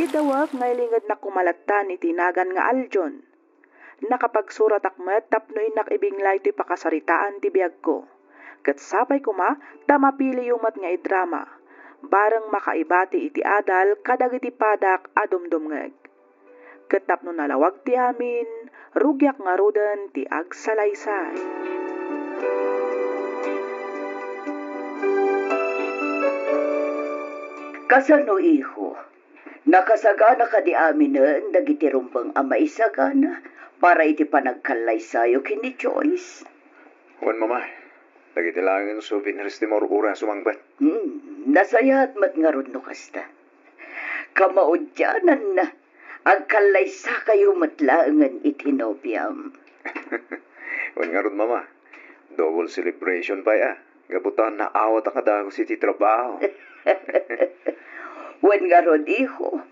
Kidawag ngay lingad na kumalatan itinagan nga aljon. Nakapagsurat akmet tapno inak ibinglay ti pakasaritaan ti biyag ko. Kat sapay kuma, tamapili yumat nga idrama. Barang makaibati iti adal kadag iti padak adumdumngeg. Kat tapno nalawag ti amin, rugyak nga rudan ti agsalaysay. Kasano iho? Nakasagana ka di aminen dagiti rumbang ama isagana para iti panagkalay sayo kini Joyce. Wan mama, dagiti langin souvenirs ti morura sumangbat. Nasayat mat nga ron no kasta. Kamaudyanan na, agkalay sa kayo matlaangan iti nobyam. Wan nga ron mama, double celebration pa ya. Gabutan na awat ang kadagos iti trabaho. Wan nga ron iho,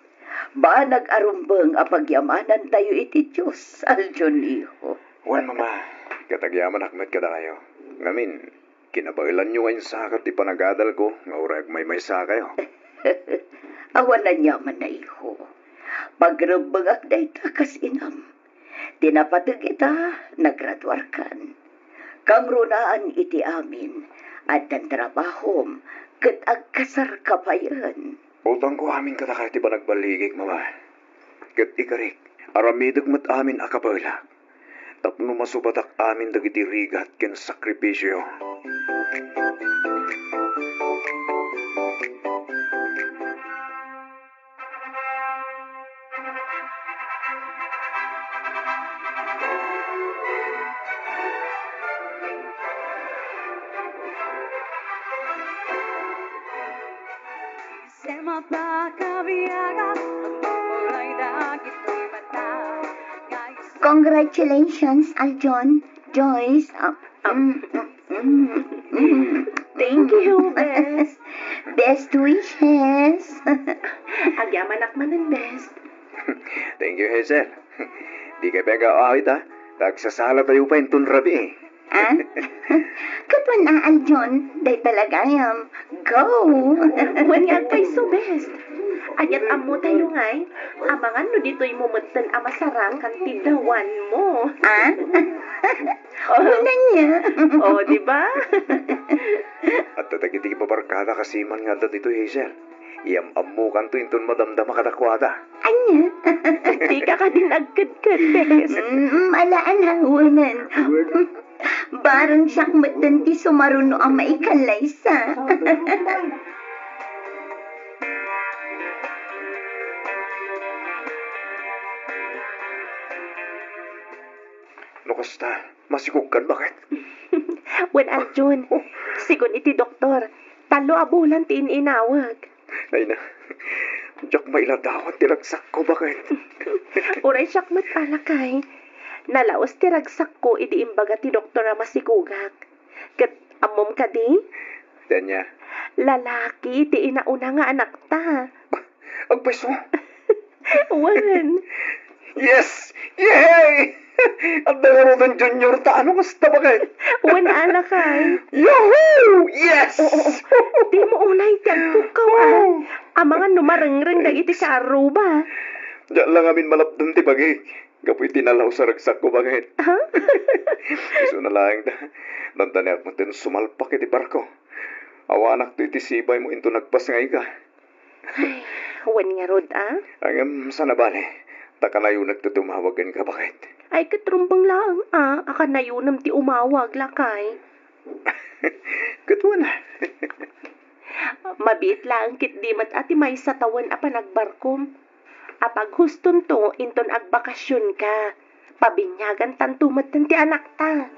ba nag-arumbang apagyamanan tayo iti Diyos, aljon iho. Wan mama, katagyaman akmet kadayo. Ngamin, kinabailan nyo ngayon sakat ti panagadal ko, nga urag may sa kayo. Awan na nyaman na iho. Pagrabagak na itakas inam. Tinapatag ita, naggraduar kan. Kang runaan iti amin, at ang trabahom, kat agkasar ka pa yan. Utang ko amin katakay ti panagbaligig, mama. Kat ikarik, aramidog mat amin akapala. Tapno masubatak amin dagiti rigat ken sakripisyo. Congratulations, Aljon, Joyce. Thank you, Bes. Best wishes. Agyaman akmanan, Bes. Thank you, Hazel. Di ka pega-awit ha. Tagsasala tayo pa intun rabi. Ah? Kapag na, Aljon, day talaga yam. Go! Wan nga kay so, Bes. Ayat amo tayo ngay. Amangan no dito'y mumutdan amasarang kan tidawan mo. Ah? Una niya. Oh, di ba? At tatagiti pabarkada kasiman nga dito, Hazel. Iyam amo kanto intun madamdama kadakwada. Anya? Di ka din agkad-kad, Bes. Alaan hawanan. Barang siyak matanti sumaruno ang maikalay sa. Kasta, masikugkan bakit? Wan Arjun, sigon iti doktor, talo abulan ti inawag. Ay na, diyak mailadawat tilagsak ko bakit? Uray siyak matalakay. Nalaos ti ragsak ko iti imbaga ti doktor na masikugak. Kat amom ka di? Danya? Lalaki ti inauna nga anak ta. Agpeso? Wan. Yes! Yay! At nalarodan junior ta, ano kasta bakit? Wan alakay. Yahoo! Yes! Oo. Di mo unay tiyang pukaw Amangan numarengreng da iti sa aruba. Diyan lang amin malapdun ti bagay. Kapoy tinalaw sa ragsak ko bakit? Ha? Iso na lang da. Nantanak mo tin sumalpak iti barko. Awanak to iti sibay mo into nagpas ngay ka. Ay, wan nga rod Angam sana bale. Takalayo nagtutumawagan ka bakit? Ay, katrumbang lang Aka na yunam ti umawag lakay. Katwa na. Mabit lang kit di mat ati may sa tawan nagbarkom. Apag huston to, inton agbakasyon ka. Pabinyagan tantumat ti anak ta.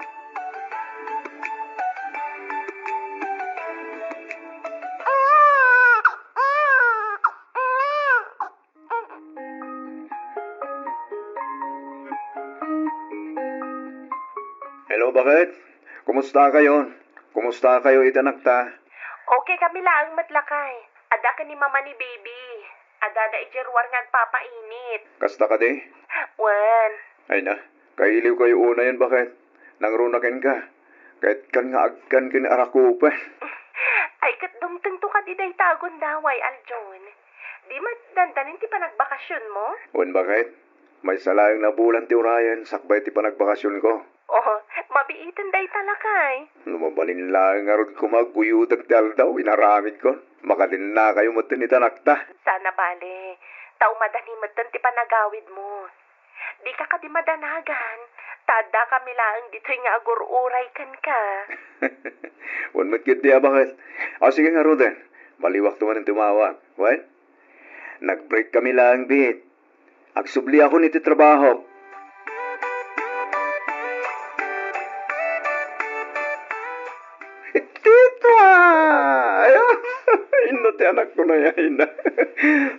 Hello, bakit? Kumusta kayo? Kumusta kayo itanak ta? Okay kami lang matlakay. Ada ka ni mama ni baby. Ada da ijerwar nga papainit. Kasta ka di? Wan. Ay na, kailiw kayo una yan bakit? Nangrunakin ka. Kahit kan nga agkan kin arakupa. Ay kat dumteng to ka di day tagon daway, Aljon. Di dandanin ti panagbakasyon mo? Wan bakit? May salayang na bulan ti Urayan, sakbay ti panagbakasyon ko. Oh, mabiitan day talakay. Lumabalin lang nga ron kumaguyudag ti aldaw, inaramid ko. Makadin na kayo mo tinitanakta. Sana bale, tao madanimat ti panagawid mo. Di ka di madanagan. Tada kami lang dito nga agur-uray kan ka. Wan matkit di bakit? O sige nga Roden, maliwak tuman ang tumawag. Wan? Nag-break kami lang, bit. Agsubli ako niti trabaho. Tita! Ina ti anak ko na yan.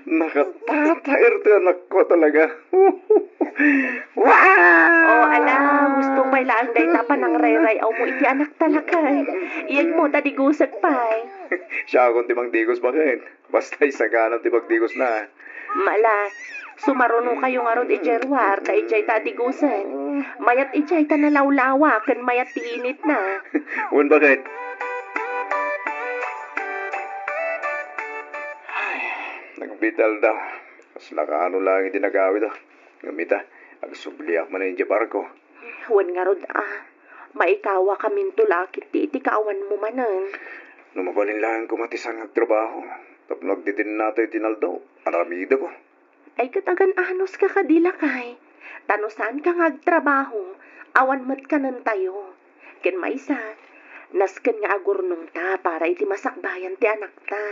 Nakatatair ti anak ko talaga. Wow! Oh, ala, gusto pa lang day tapa ng ray-ray aw mo iti anak talakay. Iyag mo tadigusag pay. Siya akong timang digos bakit? Basta isaganan timang digos na. Mala, sumaruno kayo nga rod ijerwar, ta ijay tatigusan. Mayat ijay ta nalawlawa, kan mayat tiinit na. Un bakit? Nagbital daw. Mas nakaano lang yung dinagawid daw. Ngamita, agsubliak man na yung barko. Wan nga rod maikawa kamin tulakit ti itikawan mo manan. Numabalin lang kumatisan ng trabaho. Tapos nagditin nato yung tinaldaw. Aramida ko. Ay katagan anos ka kadilakay. Tanusan ka ngagtrabaho, awan mat ka nan tayo. Ken maisa, nasken nga agurnong ta para iti masakbayan ti anak ta.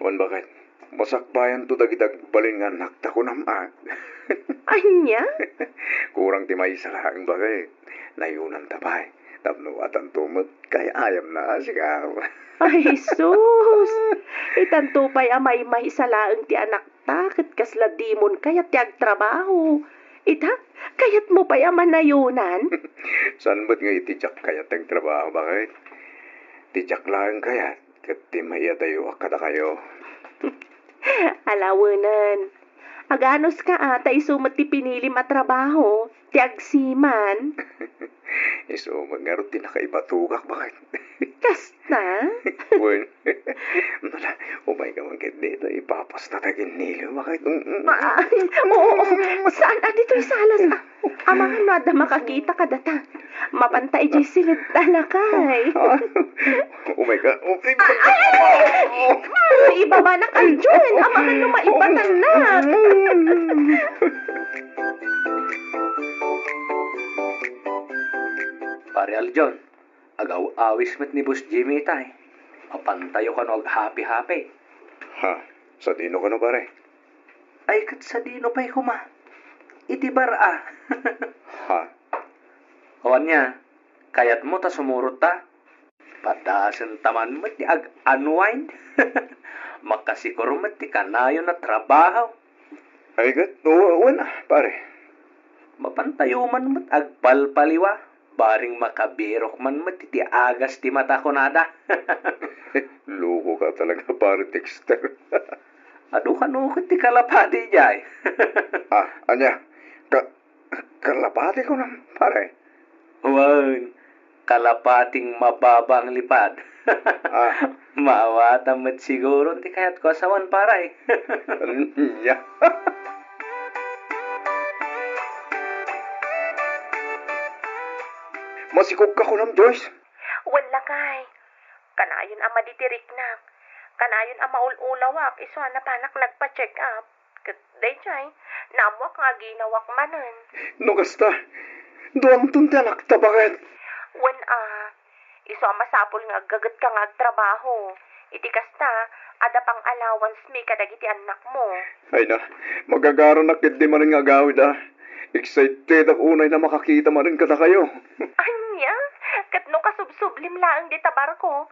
Wan bakit? Masakbayan to dagidag balin nga nakta ko naman. Anya? Kurang ti may salaang bakit? Nayunan tabay. Tapno atan tumot kaya ayam na sigaw. Ay, sus! Itantupay amay may salaang ti anak ta, ket kasla dimon kayat ti agtrabaho. Ita, kayat mo pa yaman nayunan? San ba't nga itijak kaya teng trabaho bakit? Tijak lang kaya kat ti mayatayo akada kayo. Alawanan. Aganos ka ata isumat ti pinilim at trabaho, ti agsiman. Iso mangarot ti nakaibatuгak bakit? Kasta? Bueno, nala, umay ka man kit dito, ipapas na tagin nilo bakit? Oo, saan dito isalas? Amangan no ada makakita ka data. Mapantay di silid talakay. Umay ka, Ibaba na kayo dyan. Amangan no maibatan na. Pare Aljon, agaw awis met ni Boss Jimmy tay. Mapantayo ka no happy-happy. Ha, sa dino ka no pare? Ay kat sa dino pa'y kuma. Itibar ah. Ha, Kawan niya, kayat mo ta sumurot ta. Padasan taman mo ti ag-unwind. Makasikur mo ti kanayo na trabaho. ay gat, wala pare. Mapantayo man mo agpalpaliwa. Baring makabirok man mo ti agas ti mata ko nada. Loko ka talaga pare Dexter. Ado ka no ti kalapati jay. Anya, kalapati ko na pare. Wan, kalapating mababang lipad. Maawata mat siguro ti kayat ko asawan paray. Nya. Masikog ka ko ng Joyce. Wala kay. Kanayon ama ditirik na. Kanayon ama ululawak. Iso na panak nagpa-check up. Day chay, namwak nga ginawak manan. No kasta, doon tunti anak ta bakit? Wan iso ama sapol nga gagat ka nga trabaho. Iti kasta, ada pang allowance mi kadagiti anak mo. Ay na, magagaro na kid di man nga gawid Excited ako unay na makakita man rin kada kayo. Anya? Katno kasubsublim laang di tabar ko.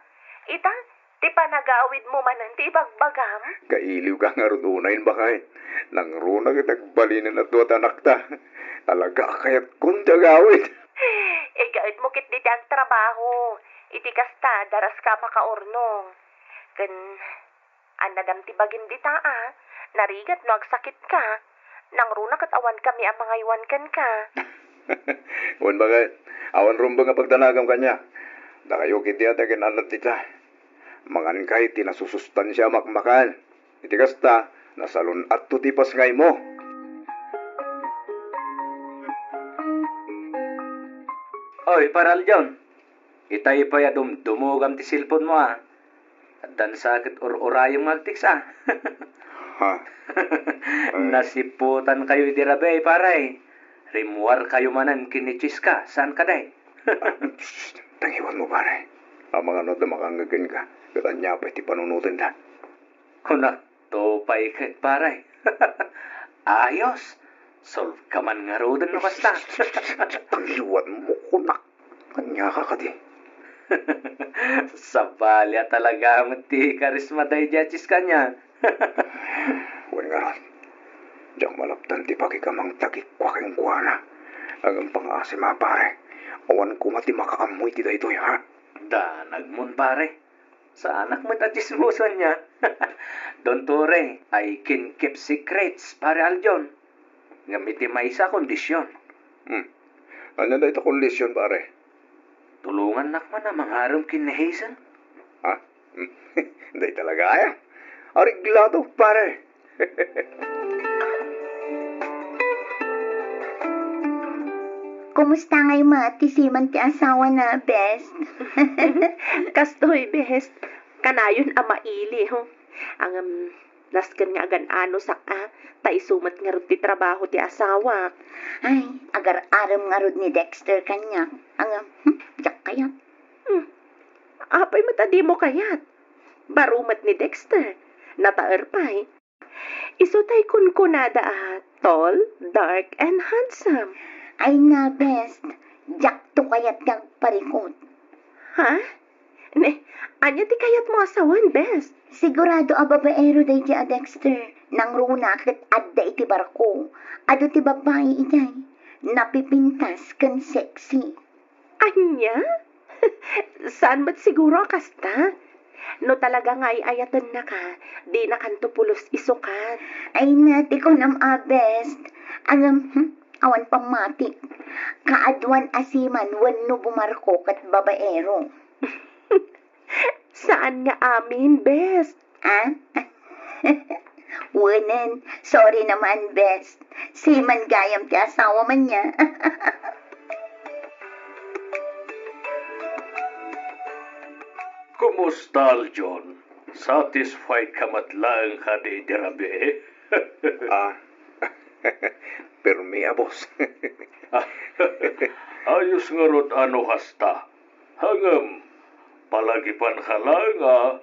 Ita, ti panagawid mo manan ti bagbagam. Kailiw ka nga ron unayin bakit? Nang runa kitagbalinin at duwat anak ta. Talaga kayat kung gawid. Gawid mo kit di ang trabaho. Iti kasta, daras ka makaurnong. Kan, anadam ti bagim di narigat no agsakit ka. Nang runa kat awan kami ang mga iwan kan ka. Wan bakit? Awan rumba nga pagdanagam kanya. Da kayo kiti atakin alat tita. Mangan kay tinasusustansya makmakan. Iti kasta, Nasalon at tutipas ngay mo. Oy, paral John. Itay pa ya dumugam ti silpon mo ah. At dan sakit urayong magtiks ah. Ha? Nasiputan kayo idirabe paray. Rimwar kayo manan kinichis ka. Saan ka day? Tangiwan mo pare. Ang mga nod na makangagan ka. Katanya pa iti panunutin da. Kunak, topay ka paray. Ayos. Solve ka man nga rodan na basta. Tangiwan mo kunak. Kanya ka ka di. Sabalya talaga mati karisma day jachis kanya. Huwag nga ron. Diyak malaptan ti pakikamang tagikwaking kuwana. Ang pang-asim ha pare. Awan ko mati makaamoy ti daytoy ha. Danag mon pare. Sa anak mo tatismusan niya. Don't worry, I can keep secrets, pare Aljon. Ngamiti may isa kondisyon. Ano na ito kondisyon pare? Tulungan nakman na mangaram kin ni Hazel. Ha? Hindi talaga ya. Ariglado pare. Kumusta ngay matisiman ti asawa na, best? Kastoy, best. Kanayon maili, ho. Ang nasken nga agan ano sak taisumat nga rod ti trabaho ti asawa. Ay, agar-aram nga rod ni Dexter kanya. Jak kaya. Apay matadi mo kayat. Barumat ni Dexter. Nataerpay. Isutay kun kunada tall, dark, and handsome. Ay na, best. Jak to kayat kag parikot. Ha? Ne, anya ti kayat mo asawan, best. Sigurado a babaero day di a Dexter. Nang runa kat adda iti barko. Ado ti babae itay. Napipintas kan sexy. Anya? Saan ba't siguro kasta? No talaga nga ayatan na ka, di na kanto pulos isukat. Ay nati ko nam best. Awan pamatik. Kaadwan asiman wenno bumarko kat babaero. Saan nga amin, best? Wenen, sorry naman, best. Siman gayam ti asawa man niya. Kumusta, Aljon? Satisfied ka matlang ka di dirabe? Permi boss. Ayos nga rod ano hasta. Hangam, palagipan ka lang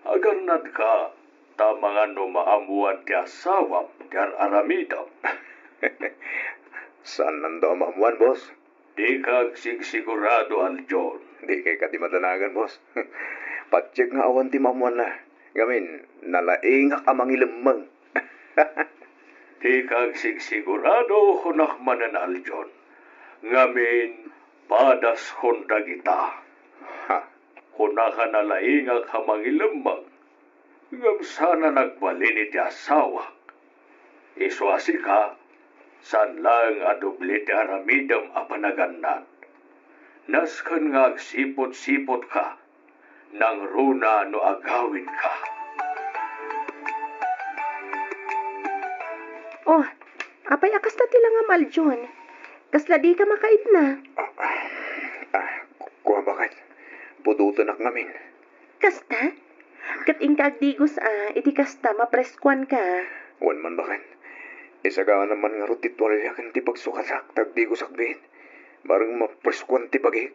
aganad ka. Tamang maamuan ti asawam ti aramidam. Saan nando maamuan, boss? Di kag sigurado, Aljon. Di kay ka di madanagan, boss. Patsik nga awan ti maamuan na. Gamin, nalaing amang ilamang. Di kag sigurado hunak manan, Aljon. Ngamin, padas honda kita. Ha? Hunaka nalaingak hamang ilamang. Ngam sana nagbalin iti asawa. Iswasi ka, san lang adubli ti aramidam apanagannan. Naskan nga agsipot-sipot ka, nang runa no agawin ka. Oh, apay akas na tilang Aljon. Kasla di ka makait na. Kuha bakit? Pudutan ak namin. Kasta? Kating kaagdigos iti kasta mapreskuan ka. Wan man bakit? Isagaan naman nga rotitwal yakin ti pagsukasak, tagdigos akbit. Barang mapreskuan ti pagik.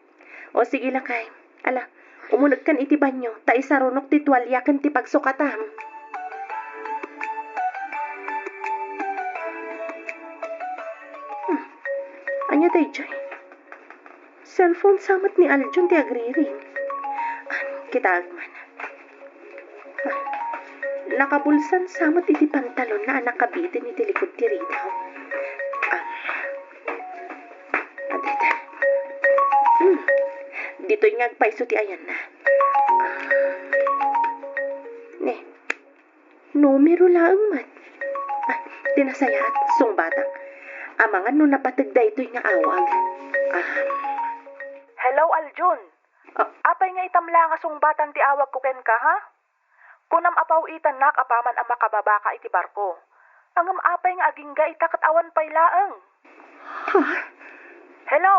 O sige lakay. Ala, umunod kan iti banyo. Ta isarunok ti tuwalya kan ti pagsukatam. Anya tayo, Joy? Cellphone samat ni Aljon ti agriring. Kita agman. Nakabulsan samat iti pantalon na anak kabitin iti likod ti Rita. Adeta. Dito'y ngagpaiso ti ayan na. Ne. Numero lang man. Tinasaya at sungbatang. Amangan no napatagda ito'y nga awag. Hello, Aljon. Apay nga itamla nga sungbatang ti awag ko ken ka, ha? Kunam apawitan nak apaman ang makababaka iti barko. Ang apay nga agingga itakat awan pay laeng. Hello?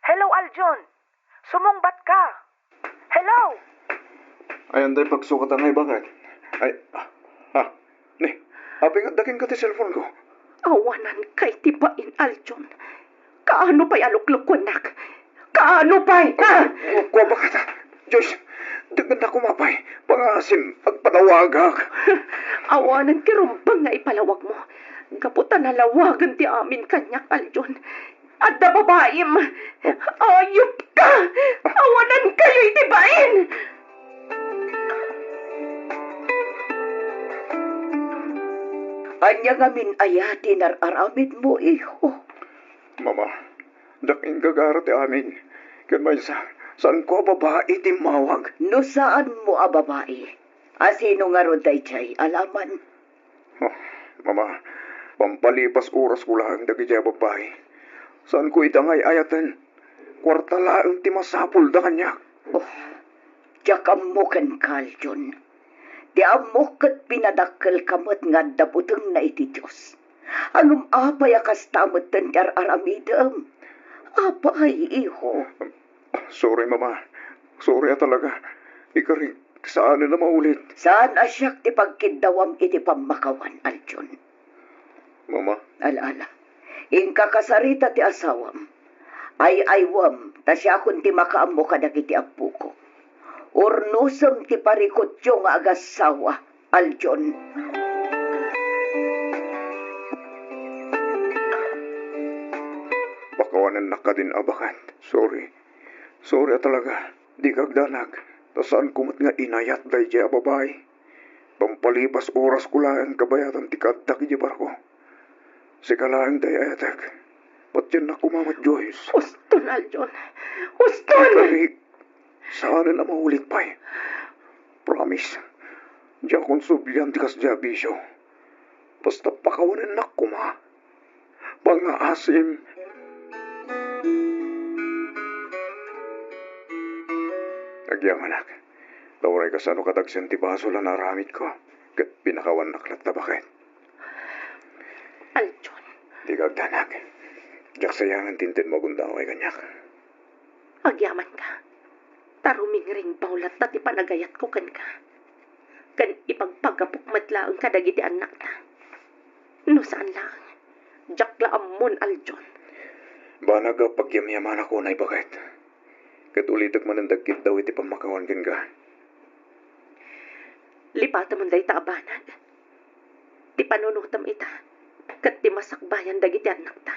Hello, Aljon? Sumungbat ka? Hello? Ay, anday pagsukatan ay bakit? Ay, ni, apay nga daking ka ti cellphone ko. Awanan kay tibain, Aljon. Kaano pa'y aluklukon, nak? Kaano pa'y, Kuha ba ka ta? Diyos, dagan na kumapay. Pangasim, agpatawagak. Awanan kirumbang nga ipalawag mo. Kaputan na lawagan ti amin kanyak, Aljon. Adda babaim, ayop ka! Awanan kayo itibain! Anya nga min ayati nararamid mo, iho. Mama, daking gagara ti amin. Kan may saan ko babae ti mawag? No saan mo a babae? Asino nga ron chay alaman? Oh, mama, pampalipas oras ko lang dagi siya babae. Saan ko itangay ayatan? Kwarta lang ti masapul da kanya. Oh, tiyak amukan kalyon. Di amukat pinadakkel kamot nga dabuteng na iti Diyos. Anong apay akas tamot tanyar aramidam? Apay, iho. Sorry, mama. Sorry talaga. Ikaring, saan na maulit? Saan asyak ti pagkidawam iti pamakawan, Aljon? Mama? Ala. Ingka kasarita ti asawam. Ay aywam, ta siya kun ti makaammo kadagiti apu ko. Urnusam ti parikotyo nga agasawa, Aljon. Bakawanan na ka din abakan. Sorry. Sorry talaga. Di kagdanag. Tasaan kumot nga inayat day siya babae. Pampalipas oras ko lang kabayatan ti kadak di barko. Sikalaang day ayatak. Ba't yan na kumamat, Joyce? Huston, Aljon. Huston! Ikarig, saan na maulit pa eh? Promise. Diyan kong subyan ti kasya bisyo. Basta pakawanan na kuma. Pangaasim. Nagyang anak. Tawray ka sa ano kadagsan ti baso lang naramit ko. Kat pinakawan naklat na bakit? Aljon. Di kagdanag. Diyak sayangan tintin mo kung daw ay kanyak. Agyaman ka. Taruming ring baulat na ti panagayat ko kan ka. Kan ipagpagapok matlaang kadagiti anak na. No saan lang. Diyak laamon, Aljon. Banaga pagyamyaman ako na bakit? Kat ulitak man ang dagkit daw iti pamakawan kan ka. Lipata mo day taabanan. Ti panunutam ita. Kat ti masakbayan dagiti anak ta.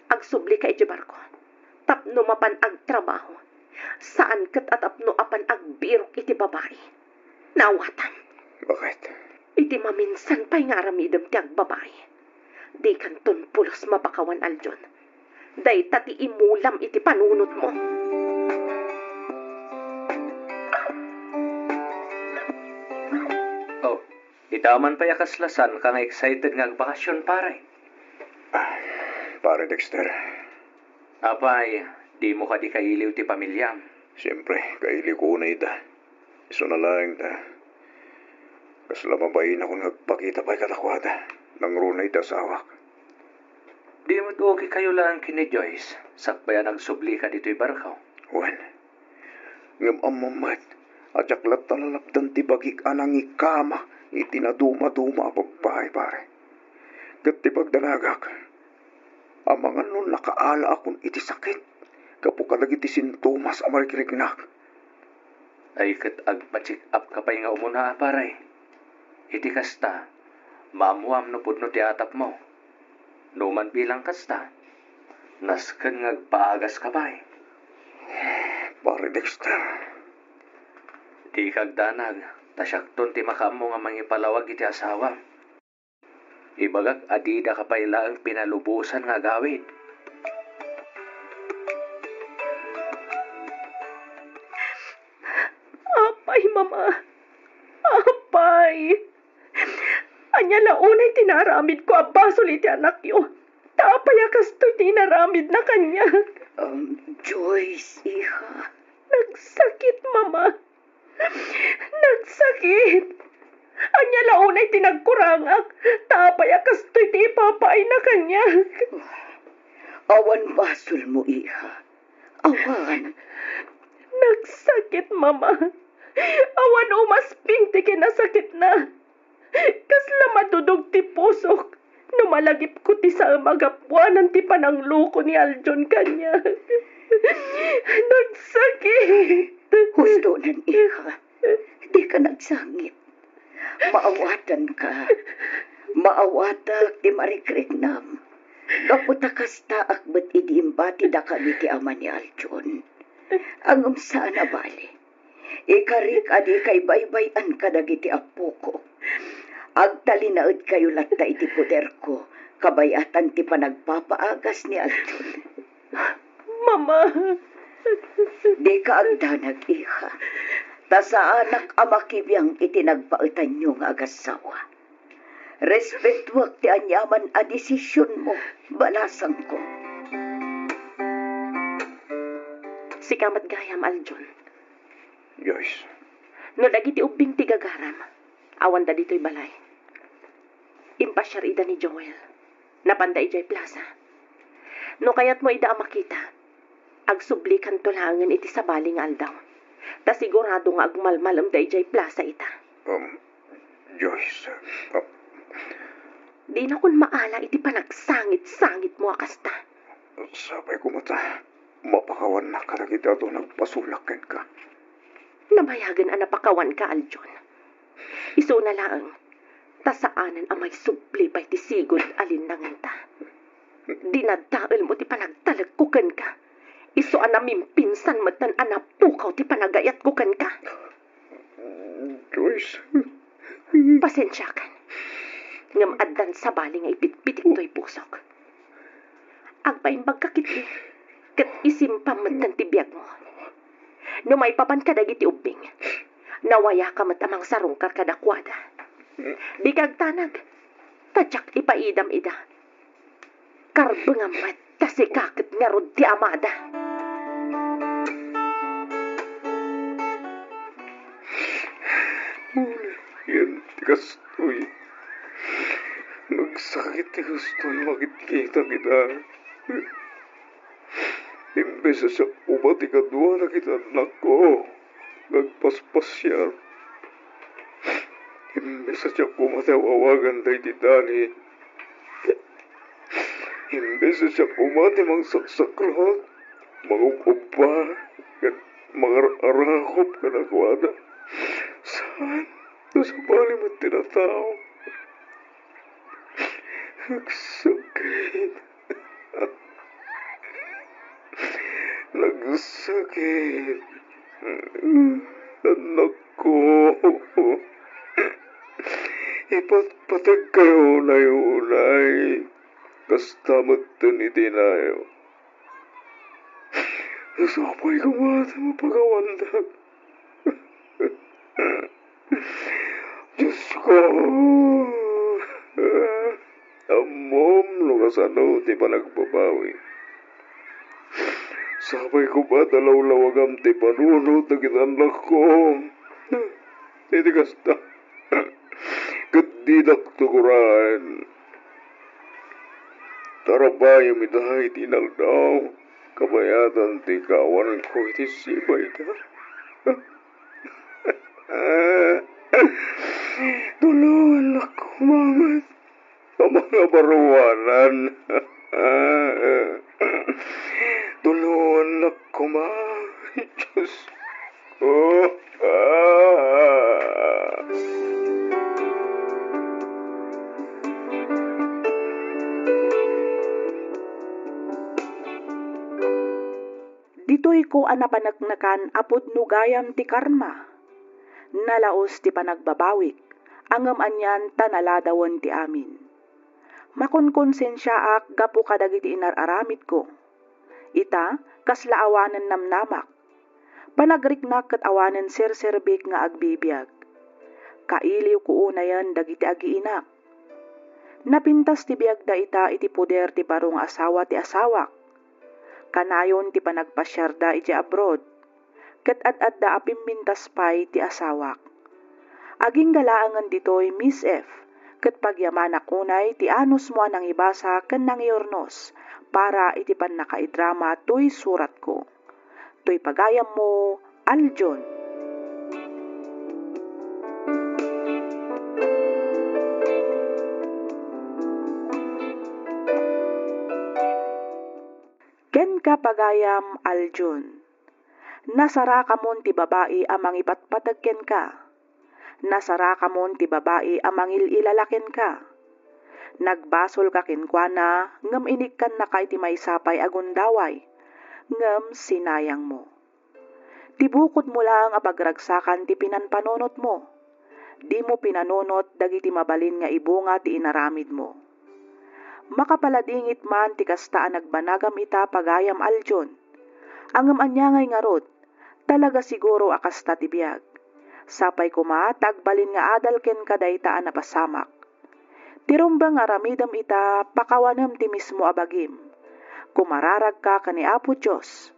Agsubli ka iti barko. Tapno mapan ag trabaho. Saan kat at apno apan ag birok iti babae. Nawatan. Bakit? Iti maminsan pa'y nga aramidam ti ag babae. Di kanton pulos mapakawan, Aljon. Day tati imulam iti panunot mo. Oh, itaman pa yakaslasan kang excited nga bakasyon pare. Pare Dexter, Apay, di mo ka di kailiw ti pamilyam. siyempre, kaili ko na ita. Iso na lang ta. Kaslamabayin ako nagpakita pa'y katakwada. Nang runay ta sa awak. Di mo't okay kayo lang kini Joyce. Sakbayan nagsubli ka dito'y barkaw. Wan, ngam amamat. At yaklat talalapdan ti bagik anang ikama. Itinaduma-duma pagpahay pare. Kat ti pagdanagak. Amangan nun nakaala akong iti sakit. Kapukadag iti sintomas amarikirignak. Ay kat agpa-check up ka pa'y nga umuna pare. Iti kasta, mamuam no pudno ti atap mo. Numan bilang kasta, nasken nga agpaagas ka pa'y. Pare Dexter, Di kagdanag, tasyakton ti makaammo nga mangipalawag iti asawa. Ibagak adida ka pa'y laang pinalubusan nga gawid. Apay, mama. Apay. Anya launay tinaramid ko abasol iti anak yo. Tapay akas to'y tinaramid na kanya. Joyce, iha. Nagsakit, mama. Nagsakit. Anya launay tinagkurangak. Tapay akastoy ti ipapaay na kanya. Awan basol mo, iha. Awan. Nagsakit, mama. Awan umasping ti kinasakit na. Kasla madudog ti pusok. Numalagip ko ti sa magapuanan ti panangluko ni Aljon kanya. Nagsakit. Husto nan, iha. Di ka nagsangit. Maawatan ka. Maawatak ti marikritnam. Kaputa kasta akbat idiimbati da kami ti ama ni Aljon. Ang saan na bali. Ikarik adi kay baybayan ka dagiti apo ko. Agtalinaod kayo latta iti poder ko. Kabayatan ti panagpapaagas ni Aljon. Mama. Di ka agdanag, iha. Ta sa anak amakibiyang itinagpautan nyo nga agasawa. Respetuak ti anyaman a desisyon mo, balasang ko. Si kamat gayam, Aljon. Joyce, No dagiti ubing ti gagaram. Awan da dito'y balay. Impasyar ida ni Joel. Napanda ijay plaza. No kayat mo ida makita. Agsublikan tulangan iti sabaling aldaw. Ta sigurado nga agmalmalam da ijay plaza ita. Joyce, Di na kun maala iti panagsangit-sangit mo akasta. sabay ko mata, mapakawan na karagita doon nagpasulakin ka. Namayagan ang napakawan ka, Aljon. Iso na laang, tasaanan ang may subli pa'y ti sigod alin nanginta. Dinadaal mo ti panagtalagkukan ka. Iso ang namimpinsan matan anapukaw ti panagayat kukan ka. Joyce, Pasensya kan. Ngam addan sa bali nga ipitpitik to'y pusok. Agpaimbag ka kitli. Kat isimpaman ti biyag mo. No may papan ka dagiti ubing. Nawaya ka matamang sarong karkadakwada. Di kagtanag. Tadyak ipaidam ida. Karbengamat kasi kakit nga rod ti amada. yan tikastoy. Nagsakit tikastoy, makikita kita. Imbes sa ubat ikadwa na kita anak ko. Nagpaspas siya. Imbes sa siya kumatawawagan tayo ti Dani. Imbes sa siya kumati mang saksaklot. Mangupog pa. Mga arakop ka na kwada. Saan? Nasa bali mo tinatao. Nagsakit. Nagsakit. Anak ko. Ipatpatag kayo na unay. Kastamot dun itinayo. Nasapay ko mata mapagawandag. Diyos ko. Amom, lugasano, di pa nagbabawi. Sabay ko ba dalaw-lawagam ti panunod na kitanak ko? Hindi kasta. Kadidak tukuran. Tarabay midahay tinaldaw. Kabayatan ti kawanan ko iti sibay ka. Tulungan ako, mamat. Ang mga baruanan. Tulungan ako, ma. Diyos ko. Ditoy ko anapanagnakan apod nugayam ti karma. Nalaos ti panagbabawik, angam anyan tanaladawan ti amin. Makonkonsensyaak gapu kadagiti inararamid ko. Ita, kasla awanan namnamak. Panagriknak kat awanan serserbik nga agbibiyag. Kailiw ko unayan dagiti agiinak. Napintas ti biyag da ita iti poder ti parong asawa ti asawak. Kanayon ti panagpasyarda iti abroad. ket ad-adda apimmintas pay ti asawak. Aging galaangan ditoy Miss F, ket pagyamanak unay ti anos mo anang ibasa ken nang iornos para iti pannakaidrama toy surat ko. Toy pagayam mo, Aljon. Ken ka pagayam, Aljon. Nasara kamon ti babae amang ipatpatag ken ka. Nasara kamon ti babae amang ililalaken ka. Nagbasol ka kenkwana ngem inikkan na kay ti maysapay agundaway, ngem sinayang mo. Tibukod mo lang a pagragsakan ti pinanpanonot mo. Di mo pinanonot dagiti mabalin nga ibunga ti inaramid mo. Makapaladingit man ti kastaan nagbanagam ita pagayam, Aljon. Angem anyangay ngarod, talaga siguro akasta ti biag. Sapay kuma tagbalin nga adal ken kadaytaan na pasamak. Tirumbang aramidam ita pakawanem ti mismo abagim. Kumararag ka kani Apo Diyos.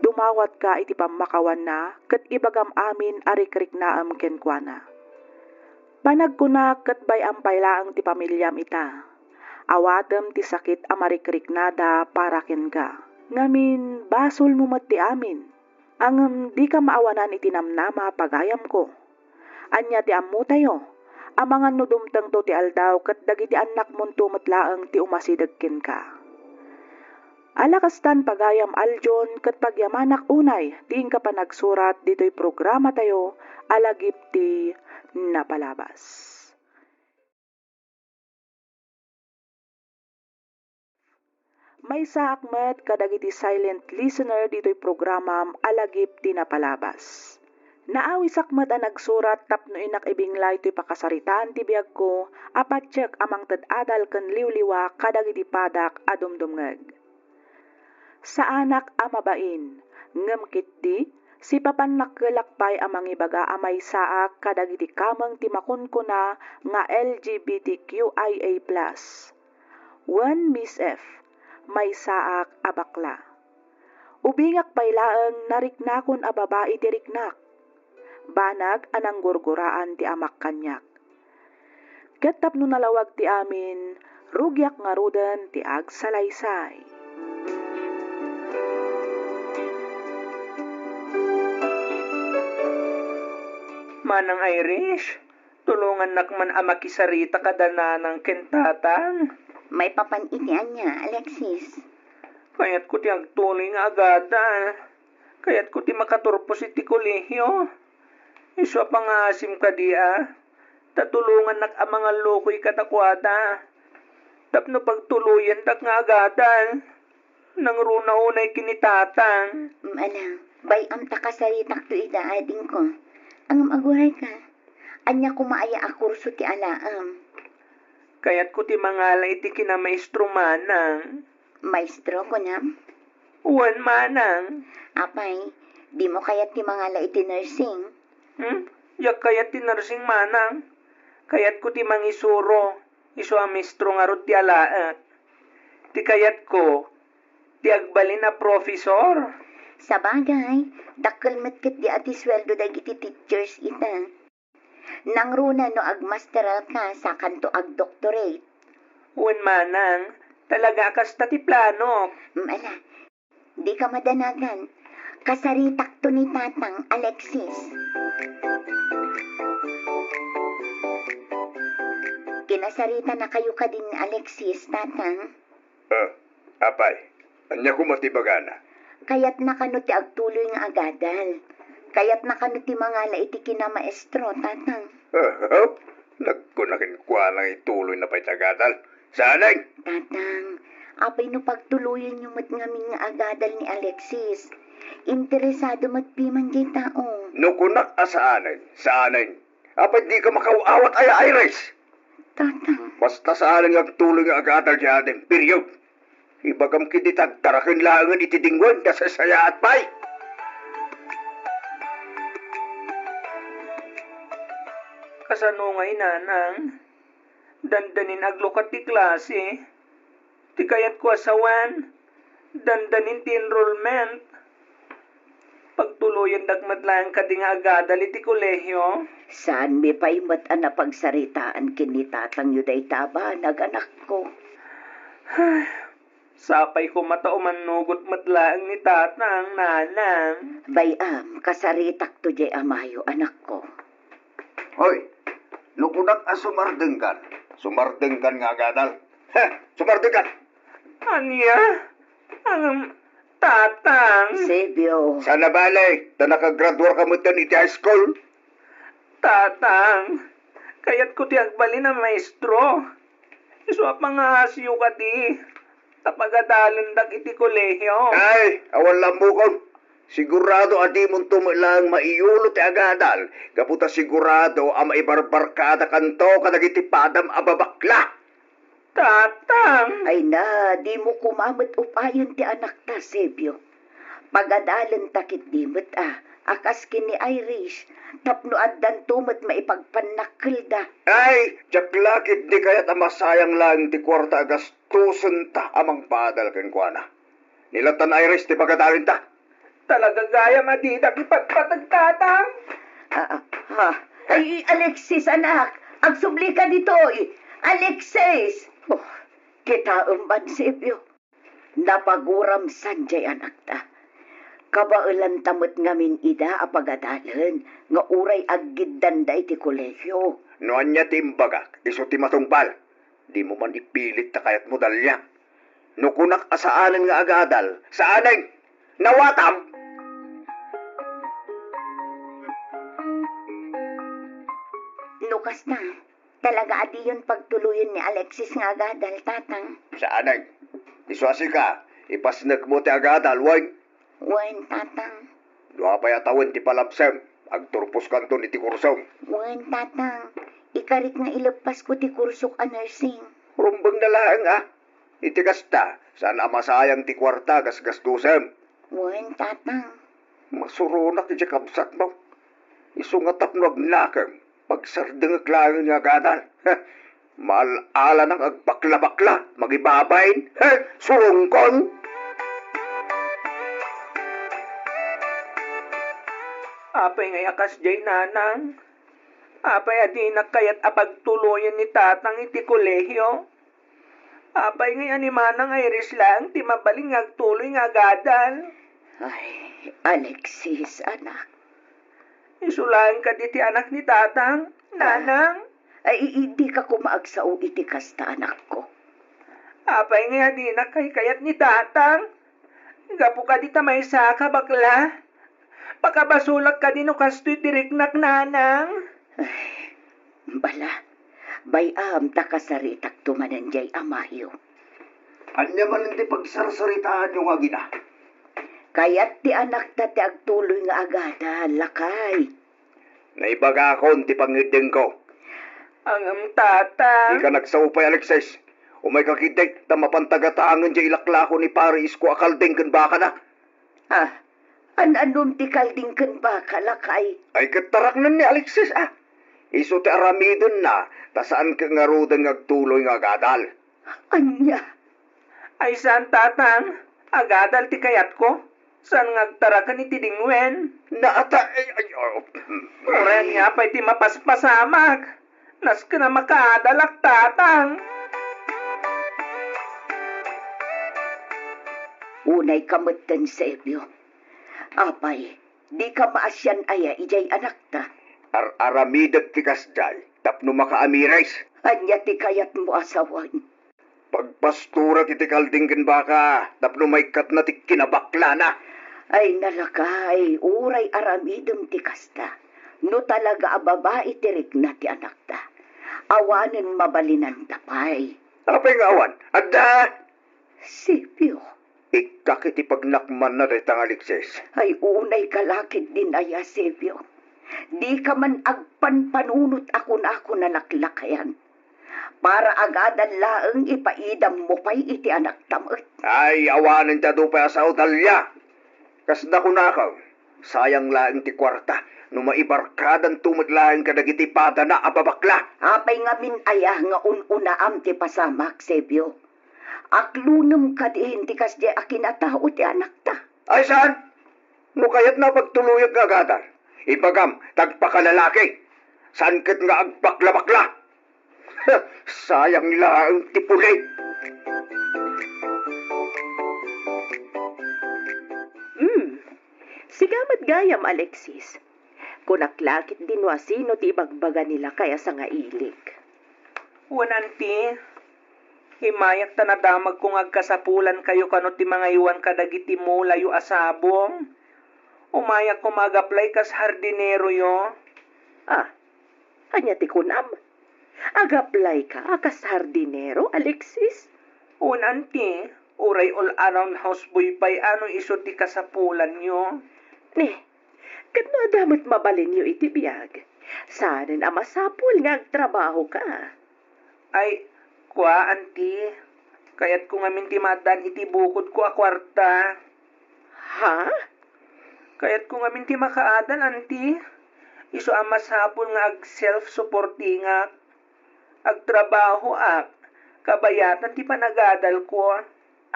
Dumawat ka iti pamakawan na ket ibagam amin arikrik naam kenkwana. Panagkunak ket bay ampay laeng ti pamilyam ita. Awatem ti sakit a marikrik nada para ken ka. Ngamin basol mo met ti amin. Angem di ka maawanan iti namnama pagayam ko. Anya ti ammo tayo. Amangan no dumteng to ti aldaw ket dagiti anak mon tumet laeng ti umasideg ken ka. Alakastan pagayam, Aljon, ket pagyamanak unay diin ka pa nagsurat ditoy programa tayo alagip ti napalabas. May saak met kadagiti silent listener dito'y programam alagip ti napalabas. Naawis akmet a nagsurat tapno inak ibinglay to'y pakasaritaan ti biag ko apatsyak amang tad-adal ken liwliwa kadagiti padak a dumdumngeg. Sa anak a mabain, ngem kitdi si papan nakkelakpay amang ibaga amay saak kadagiti kameng ti makunkuna nga LGBTQIA+. Wen Miss F, may saak a bakla. Ubingak paylaeng nariknakon a babae ti riknak. Banag anang gurguraan ti amak kanyak. Ket tapno nalawag ti amin, rugyak nga ruden ti agsalaysay. Manang Irish, tulungan nakman amakisarita kadana ng kentatang. May papanitian niya, Alexis. Kayat ko ti agtuloy nga agada. Kayat ko ti makaturpos iti kolehyo. Iswa pangasim ka dia. Tatulungan nak amangan lokoy katakwada. Tapno pagtuluyan tak nga agadan. Nang runa unay kinitatang. Bayam takasaritak to idaading ko. Ang aguray ka. Anya kumaaya a kurso ti alaam. Kayat ko ti mangala iti kinamaestro manang. Maestro ko na? Uwan manang. Apay, di mo kayat ti mangala iti nursing? Yak kayat ti nursing manang. Kayat ko ti mangisuro. Iso ang maestro nga rod ti alaat. Ti kayat ko, ti agbalin na profesor. Sa bagay, dakkel metkit di ati sweldo dagiti teachers ita. Nang runa no agmasteral ka sa kanto ag doctorate. Uwan manang, talaga kasta ti plano. Di ka madanagan. Kasaritak to ni tatang Alexis. Kinasarita na kayo ka din Alexis, tatang. Apay, anya ko matibagana. Kayat nakano ti agtuloy nga agadal. Kayat nakano ti mangala iti kinamaestro, tatang. Nagkunakin kwa lang ituloy na pa'y tagadal. Sanay! Tatang, apay no pagtuluyan yung matngamin nga agadal ni Alexis. Interesado magpiman jay tao. No kunak saanin. Apay di ka makauawat ay Iris. Tatang. Basta saanin agtuloy nga agadal di atin, period. Ibagam kiti tagtarakin langan itidingwan na sasaya at pay. Kasano ngay nanang, dandanin aglukat ti klase. Ti kayat ko asawan, dandanin ti enrollment. pagtuluyan dagmadlaan ka di nga agadal iti kolehyo. Saan mi paimat na pagsaritaan kinitatang yuday taba, naganak ko. Sapay ko matauman nugot madlaang ni tatang nanang. Bayam, kasaritak to jay amayo, anak ko. Hoy, nukunak sumardengkan. Sumardengkan nga agadal. Sumardengkan. Anya? Ang tatang. Sebyo, Sana balay, na nakagraduar ka mo iti high school. Tatang. Kaya't ko ti agbali na maestro. Iswa pa nga asyo ka di. Tapagadalan dak iti kolehyo. Ay, awan lambukon. Sigurado adi mong tumilang maiyulot ti agadal. Kaputa sigurado ang maibarbarkada kanto kadagiti padam ababakla. Tatang. ay na, di mo kumamat upayan ti anak ta, Sebyo. Pagadalan takit dimot akas kini Irish, tapno addan tumat maipagpanakil da. Ay, jaklakit di kaya't amasayang lang ti kwarta gastusan ta amang padal ken kuana. Nilatan Iris ti pagkadalin ta. Talaga gaya madidak ipagpatag tatang. Ay, Alexis, anak, agsubli ka dito, Alexis! Oh, kita umban, Sebyo. Napaguram sanjay anak ta. Kabailan tamot ngamin ida apagadalan, nga uray aggid danday ti kolehyo. Noan niya timbagak, iso ti matungpal. Di mo man ipilit ta kayat modalya. Nukunak asaanan nga agadal, saaneng, nawatam! Lukas na. Talaga adi yun pagtuluyan ni Alexis nga agadal, tatang. Saaneng, iswasi ka, ipasnag mo ti agadal, wang. Wen, tatang. Dua pa yatawan ti palapsem, agturpos kanto ni ti kursong. Wen, tatang. Ikarit nga ilagpas ko ti kursok a nursing. Rumbang nalaang iti kasta, saan amasayang ti kwarta gasgastusem. Wen, tatang. Masurunak ti kapsak mo. Isungatap no agnakang, pagsardeng aglangan nga agadal. Maalala ng agpakla-bakla, magibabain, surungkon. Apay ngay akas jay nanang. Apay adi na kaya't apagtuluyan ni tatang iti kolehyo. Apay ngay animanang Iris lang, ti mabaling agtuloy nga agadal. Ay, Alexis, anak. Isulaan ka di ti anak ni tatang, nanang. Ay, hindi ka kumaagsaw iti kasta, anak ko. Apay ngay adi na kaya't ni tatang. Gapu ka di tamay sa ka bakla. Pakabasulak ka di no kastoy diriknak nanang. Bala, bayam takasaritak tumananjay amayo. Anya man hindi pagsarsaritaan yung agina. Kaya't ti anak ta ti agtuloy nga agada, lakay. Naibagakon ti pangideng ko. Ang tatang. Di ka nagsaupay, Alexis. Umay kakiday na mapantagatangan dya ilaklako ni Paris ko akaldeng kan baka na. Ananong ti kalding kan baka, lakay. Ay katarak na ni Alexis Iso ti aramidon na, tasaan ka nga rodang agtuloy nga agadal. Anya, Ay saan tatang? Agadal ti kayat ko? Saan ngagtara ka ni tidingwen? Naata, Uren nga pa'y ti mapaspasamak. Nas ka na makaadalak tatang. unay kamutan sa ebyo. Apay, di ka maasyan aya ijay anak ta. Aramidag ti kasjay, tapno makaamirais. Anya ti kayat mo asawan. Pagpastura ti kaldinggan baka, tapno may kat na ti kinabakla na. Ay nalakay, uray aramidom ti kasta. No talaga babae tirik na ti anak ta. Awanin mabalinan tapay. Apay nga awan, adda! Sipyo, Ikakit ipagnakman na retang Alexis. ay unay kalakid din aya Sipyo. Di ka man agpanpanunot ako na laklakayan. Para agadan laeng ipaidam mo pa'y iti anak tamot. Ay, awanin ta do pa sa utalya. Kasda ko nakaw, sayang laeng ti kwarta, no maibarkadan tumutlaeng kadagiti pada na ababakla. Apay nga min aya nga unaam ti pasamak, Sebyo. Aklunum ka dihin ti kasdi akinatao ti anak ta. Ay saan? No kayat na pagtuluyag agadan. Ibagam, tagpakalalaki. Sangkit nga agbaklabakla. Sayang lang tipuli. Sigamat gayam, Alexis. Kunaklakit din sino ti ibagbaga nila kaya sa nga ilig. Wananti, himayak tanadamag kung agkasapulan kayo kano ti mga iwan kadagiti mo layo asabong. Umayak kung mag-apply kas hardinero yo. Anya ti kunam? Ag-apply ka akas hardinero, Alexis? Wananti, uray all around houseboy pa'y ano iso ti kasapulan yo. Kat no adamot mabalin yo iti biyag. Sanin amasapul nga agtrabaho ka. Ay, kwa, anti. Kaya't kung amin ti madan iti bukod ko a kwarta. Ha? Kaya't kung amin ti makaadan, anti. Iso amasapul nga ag self-supporting ak. Agtrabaho ak. Kabayatan ti panagadal ko.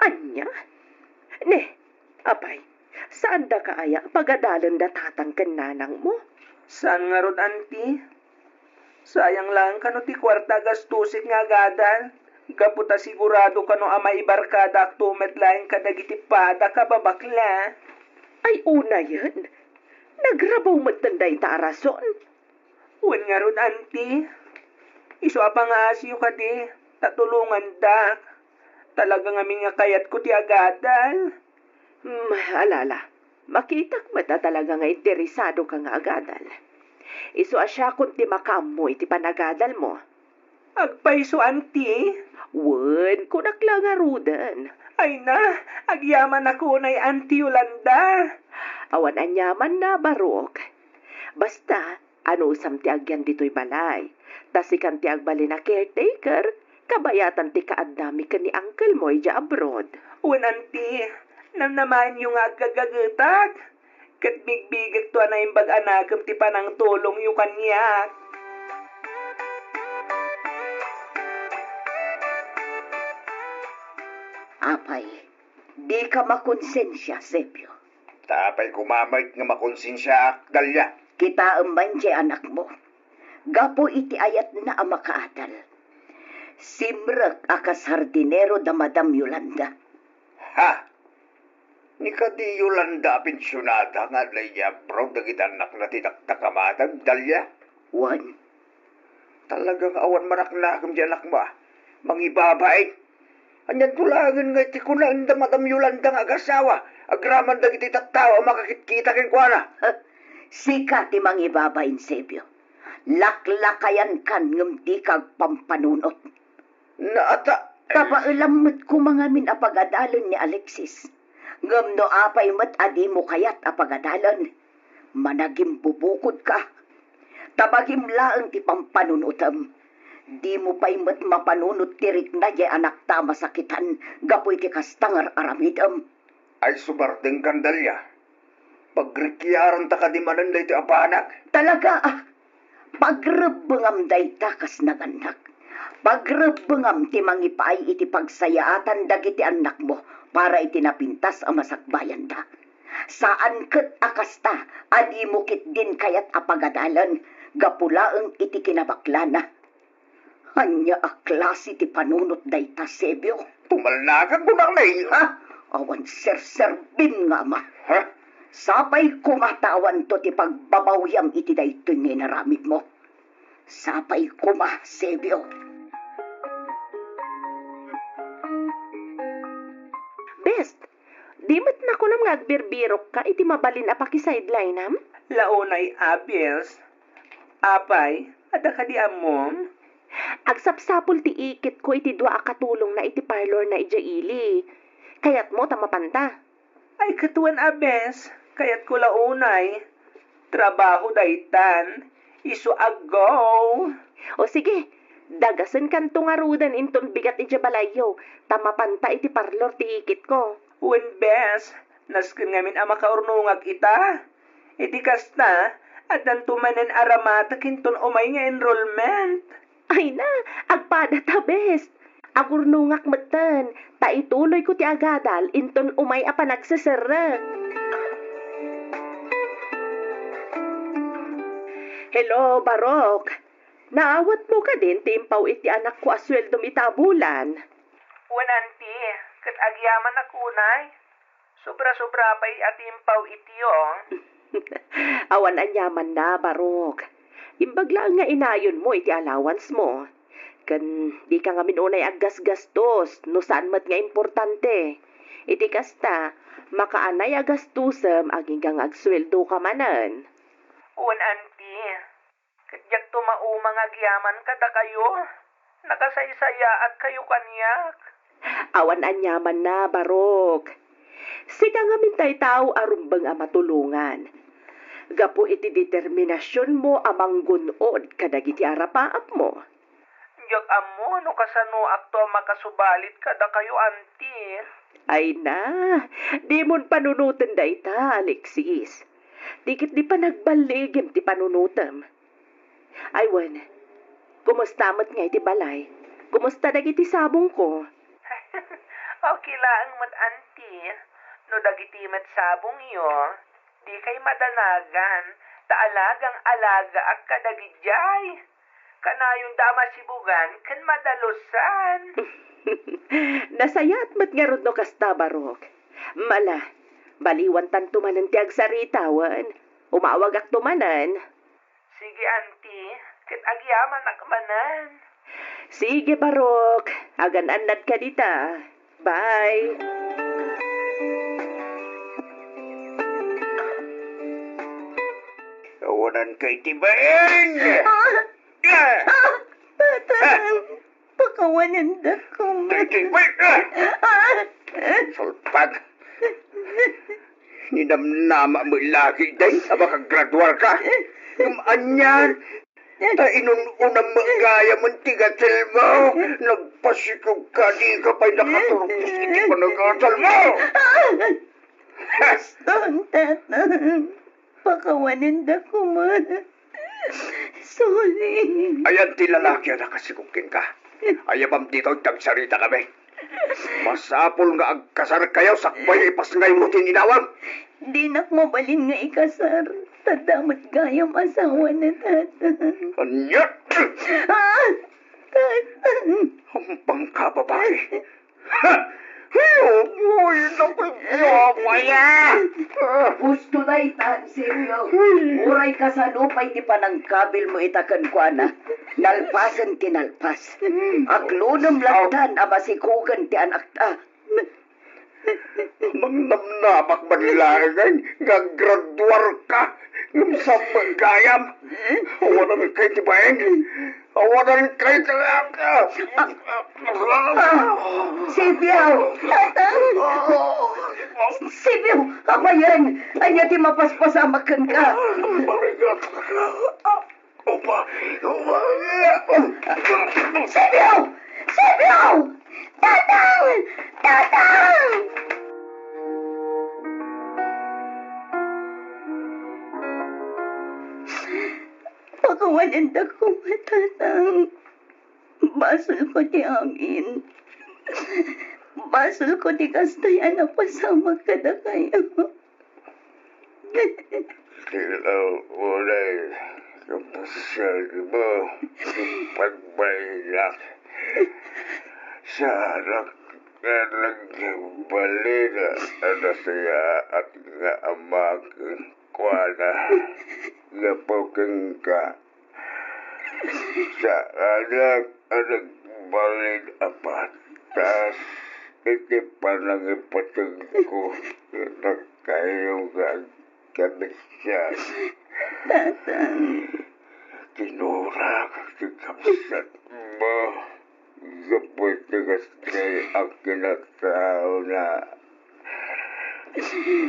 Anya? Apay. Saan da kaaya pagadalan da tatangkan nanang mo? Saan nga ron, anti? Sayang lang kano ti kwarta gastusik nga gadal. Kaputa sigurado kano amay barkada ak tumetlaing kadagiti pada kababakla. Ay una yan. Nagrabaw magtanday ta arason. Wen nga ron, anti. Iso apang asyo ka di. Tatulungan da. Talagang amin nga kayat ko ti agadal. Alala, makitak mata talaga nga interesado ka nga agadal. Iso asya kung ti makam mo iti panagadal mo. Agpaiso, anti. Wen, kunak lang nga rudan. Ay na, agyaman ako na anti Yolanda. Awan anyaman na barok. Basta, ano usam ti agyan dito'y balay. Tas ikan ti agbali na caretaker, kabayatan ti kaadami ka ni uncle mo ija abroad. Wen, anti. Namnaman yung agagagutak. Kat bigbigag to na imbag anagam ti panang tulong yung kanyak. Apay, di ka makonsensya, Sepio. Tapay kumamay nga makonsensya Dalya. Kita man di anak mo. Gapo iti ayat na ang makaadal. Simrek akas hardinero da Madam Yolanda. Ha? Ni kadi Yolanda pensyonada nga Dalya bro dagit anak na tinaktakamatan Dalya. Wan, Talagang awan manaknakam di anak mo. Mangibabait. Anyan tulangan nga iti kunaan da Madam Yolanda nga agasawa. Agraman dagit itatawa makakitkita kin kwa na. sika ti mangibabain, Sepio. Laklakayan kan ngem di kag pampanunot. Naata. Kapailamot ko mga min apagadalon ni Alexis. Ngem no apay met adi mo kayat apagadalan. Managim bubukod ka. Tabagim laeng ti pampanunutam. Di mo pa'y met mapanunot tirik na di anak ta masakitan. Gapoy ti kastangar aramidam. Ay subardeng kandalya. Pagrekyaran ta kadimanan da iti apanak. Talaga pagrebengam day takas naganak. Pagrebengam ti mangipay iti pagsayaatan dagiti anak mo para iti napintas ang masakbayan da. Saan ket akasta adi mo kit din kayat apagadalan gapulaeng iti kinabaklana. Anya a klase ti panunot day ta, Sebio. Tumalnagan ko na iyo. Awan serserbin nga ma. Ha? Sapay kumatawan to ti pagbabawyam iti daytoy nga naramid mo. Sapay kuma, Sebio. Best, di mat na ko nam ngagbirbirok ka iti mabalin apaki sideline am? Launay abiyes. Apay, ada ka di amom? Agsapsapol ti ikit ko iti dua akatulong na iti parlor na ija ili. Kayat mo tamapanta. Ay katuan abes, kayat ko launay. Trabaho daytan, isu agaw. O sige, dagasan kan tungarudan inton bigat ija balayo. Tamapanta iti parlor ti ikit ko. Wen bes, nasken ngamin ama kaurnungag ita. Iti kasta, at nantumanen aramata kinton umay nga enrollment. Ay na, agpada ta best. Agurnungak matan, ta ituloy ko ti agadal inton umay apa nagsasara. Hello, Barok. Naawat mo ka din, timpaw iti anak ko asweldo mitabulan. Wan, auntie, kat agyaman ako, nay. Sobra-sobra pa'y atimpaw itiyo. Awan anyaman na, Barok. Imbagla nga inayon mo iti allowance mo. Kan di ka nga minunay aggas-gastos, no saan mat nga importante. Iti kasta, makaanay agastusem aging kang agsweldo ka manan. Wan, auntie, katyak tumaumang agyaman kada kayo. Nakasaysaya at kayo kanyak. Awan anyaman na, Barok. Sika nga mintay tao arumbang matulungan. Gapo iti determinasyon mo amang gunod kadagiti arapaap mo. Jak amo, no kasano akto makasubalit kada kayo, auntie. Ay na, di mon panunutan da ita, Alexis. Dikit di pa nagbaligim ti panunutam. Ay wan, kumusta mat nga iti balay? Kumusta dagiti sabong ko? Okay lang mat, auntie. No dagiti met sabong iyo, di kay madanagan, taalagang alaga ak kadagijay. Kanayon dama sibugan, kan madalusan. Nasayat mat nga rod no kasta, Barok. Mala, baliwan tan tumanan ti agsaritawan. Umawag ak tumanan. Sige, auntie, kit agyaman akmanan. Sige, Barok. Agan-anad ka dita. Bye. Awanan kay tibain! Tatang, pakawanan da ko man. Tibain! Sulpag! Ninamnama mo lagi day, abakagradwar ka. Anyan, ta inununang magaya mong tigatil mo. Nagpasikog ka, di ka pa'y nakaturupos, hindi pa nag-asal mo. Tatang, pakawanan da ko man. Sorry. Ayan ti lalaki na kasikugin ka. Ayabam dito tagsarita kami. Masapol nga agkasar kayo sakbay ipasngay mo tininawang. Di nak mabalin nga ikasar. Tadamat gayam asawa na tatang. Anyat! Tatang. Hampang ka, babae. Ha! Uy, napagpapaya! Gusto na itan, Silvio. Uray ka sa lupay ti panangkabil mo itakan ko na. Nalpasan tinalpas. Aklunam lagdan amasikugan ti anak ta. Mangnamnamak manlagan, gagraduar ka, ng sampagayam. Awanan kay tibaeng. Awanan kay talaka. Silvio! Silvio! Apa yan? Anya ti mapaspasamakan ka. Marigat ka. Opa. Silvio! Silvio! Tatang! Tatang! Pakawanan da ko matatang. Basol ko ti amin. Basol ko ti kastayan na pasama ka na kayo. Silaw ulay. Kapasal mo. Pagbaylak. Sarap ka nagbalik. Ano siya at nga amag kuwana. Napoking ka. Sa anak balik apat. Tas iti panangipatag ko na kayo kanisyan. Tatang. Tinurak si kapsat mo. Gapoy tigas kay ang kinatao na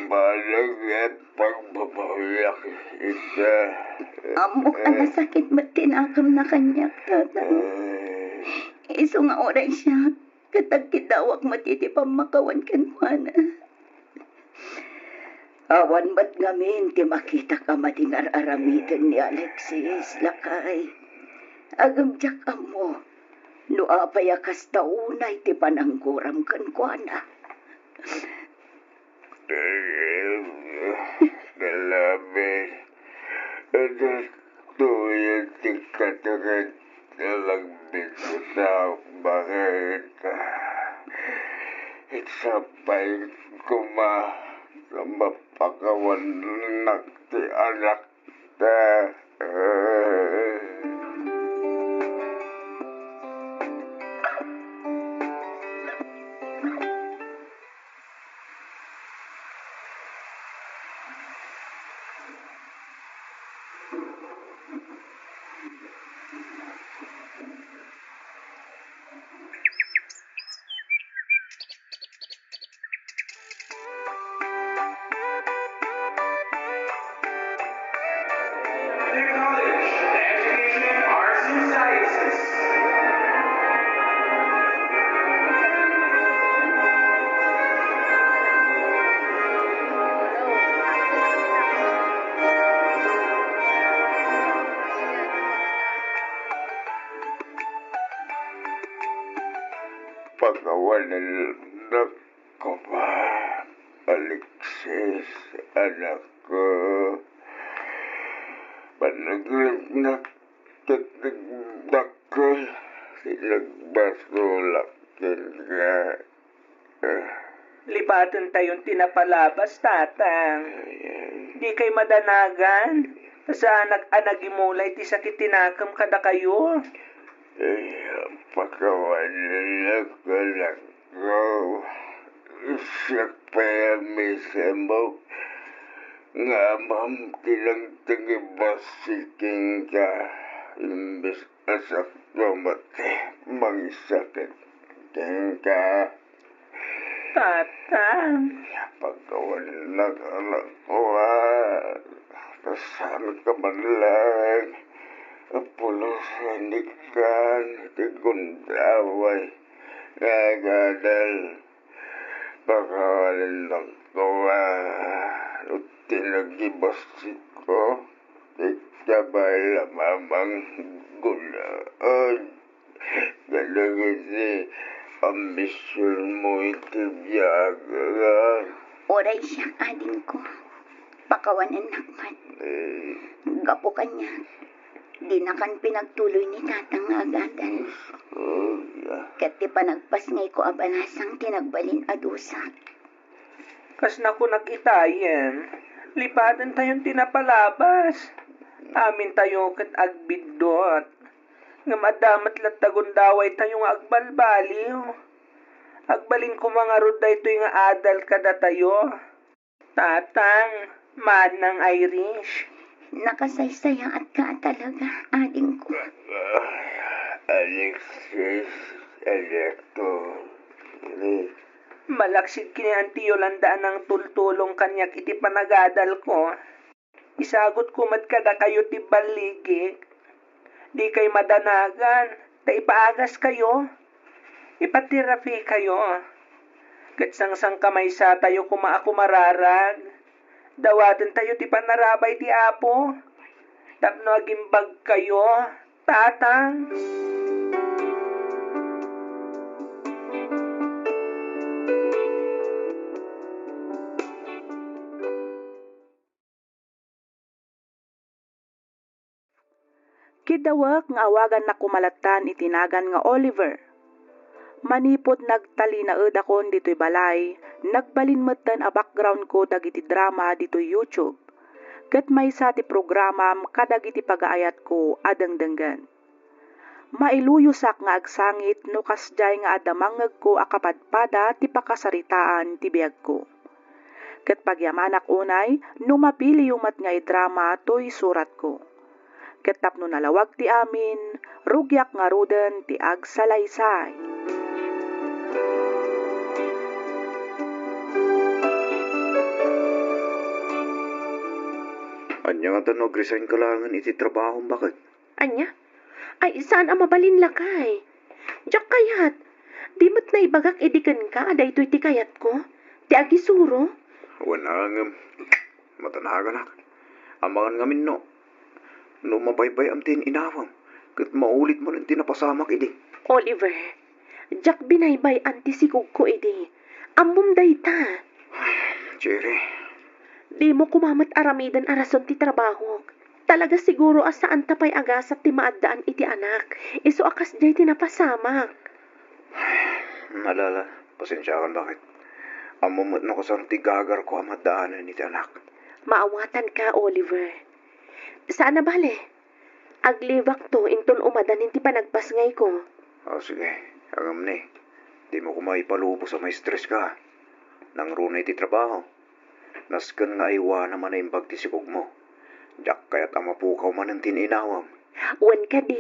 malagyan pagbabayak ita. Amo ka na sakit matinakam na kanya, tatang. Iso nga oray siya. Katag kidawak matitipang makawan kan kuana. Awan ba't ngamin ti makita ka matingar aramitan ni Alexis, lakay. Agam jak mo. No apaya kas taunay ti panangguram kan kuana. Nalamin. Anak to Katukat lang bitaw bakit isapay kuma sa mapakawan ti anak ta. Pagawalan ko ba, Alexis, anak ko? Panaglag na tatagdakol, sinagbasulakin ka. Lipatan tayong tinapalabas, tatang. Di kay madanagan. Sa anak-anak imulay, ti sakit tinakam kada kayo. Pagawalan ko lang ko. Siya pa mismo. Nga ma'am, kilang tagibasiking ka. Imbes asak pamati, mangisakit ka. Tatang. Pagawalan lang anak ko Kasama ka man lang. Apulusan ikan, tigundaway, nagadal. Pagawalan lang ko tinagibasit ko. Ikabay lamamang gulaan. Galagin si ambisyon mo itibiyaga. Oray siya, ading ko. Pakawanan nakman. Gapo kanya. Di na kan pinagtuloy ni tatang agadan. Kat ti panagpas ngay ko abanasang tinagbalin adusa. Kas na ko nakitayen. Lipatan tayong tinapalabas. Amin tayo kat agbidot. Nga madamat latagundaway tayong agbalbaliw. Agbalin ko mga ruday ito yung adal kada tayo. Tatang, manang Irish. Nakasaysaya at ka talaga, ading ko. Alexis, anak ko. Malaksid kini Auntie Yolanda ng tultulong kanyak iti panagadal ko. Isagot ko mat kada kayo ti baligik. Di kay madanagan, ta ipaagas kayo. Ipatirapi kayo. Katsang-sang kamay sa tayo ako mararag. Dawaten tayo ti panarabay ti apo. Tapno agimbag kayo, tatang. Kidawak nga awagan na kumalatan itinagan nga Oliver. Manipot nagtali na akon dito'y balay, nagbalin metten a background ko dagiti drama dito'y YouTube. Ket maysa ti programam kadagiti pagaayat ko adengdenggan. Mailuyusak nga agsangit no kasjay nga adamangeg ko akapadpada ti pakasaritaan ti biag ko. Ket pagyamanak unay no mapili yumat nga drama toy surat ko. Ket tapno nalawag ti amin, rugyak nga ruden ti agsalaysay. Anya nga tanog resign ka langan iti trabaho bakit? Anya? Ay, saan ang mabalin lakay? Diyak kayat. Di mo't na ibagak idikan ka, aday ito'y ti kayat ko. Ti agisuro. Wanangam. Matanagan ak. Amangan ngamin no. No mabaybay am tin inawam. Kat maulit mo lang tinapasamak idi. Oliver, Jack binaybay antisikog ko idi. Amom day ta. Jerry. Di mo kumamat aramidan arason ti trabaho. Talaga siguro asaan tapay agasat ti maaddaan iti anak. Iso akas jay tinapasamak. Malala, pasensyakan bakit. Amumot na ko sa tigagar ko amadaanan iti anak. Maawatan ka, Oliver. Saan na bale? Aglibak to, inton umadanin ti panagpasngay ko. Sige, agam ni. Di mo kumaipalubo sa may stress ka. Nang runay ti trabaho. Naskan nga aywa naman na imbag ti sikog mo. Diyak kaya't amapukaw man ang tininawam. Wan ka di.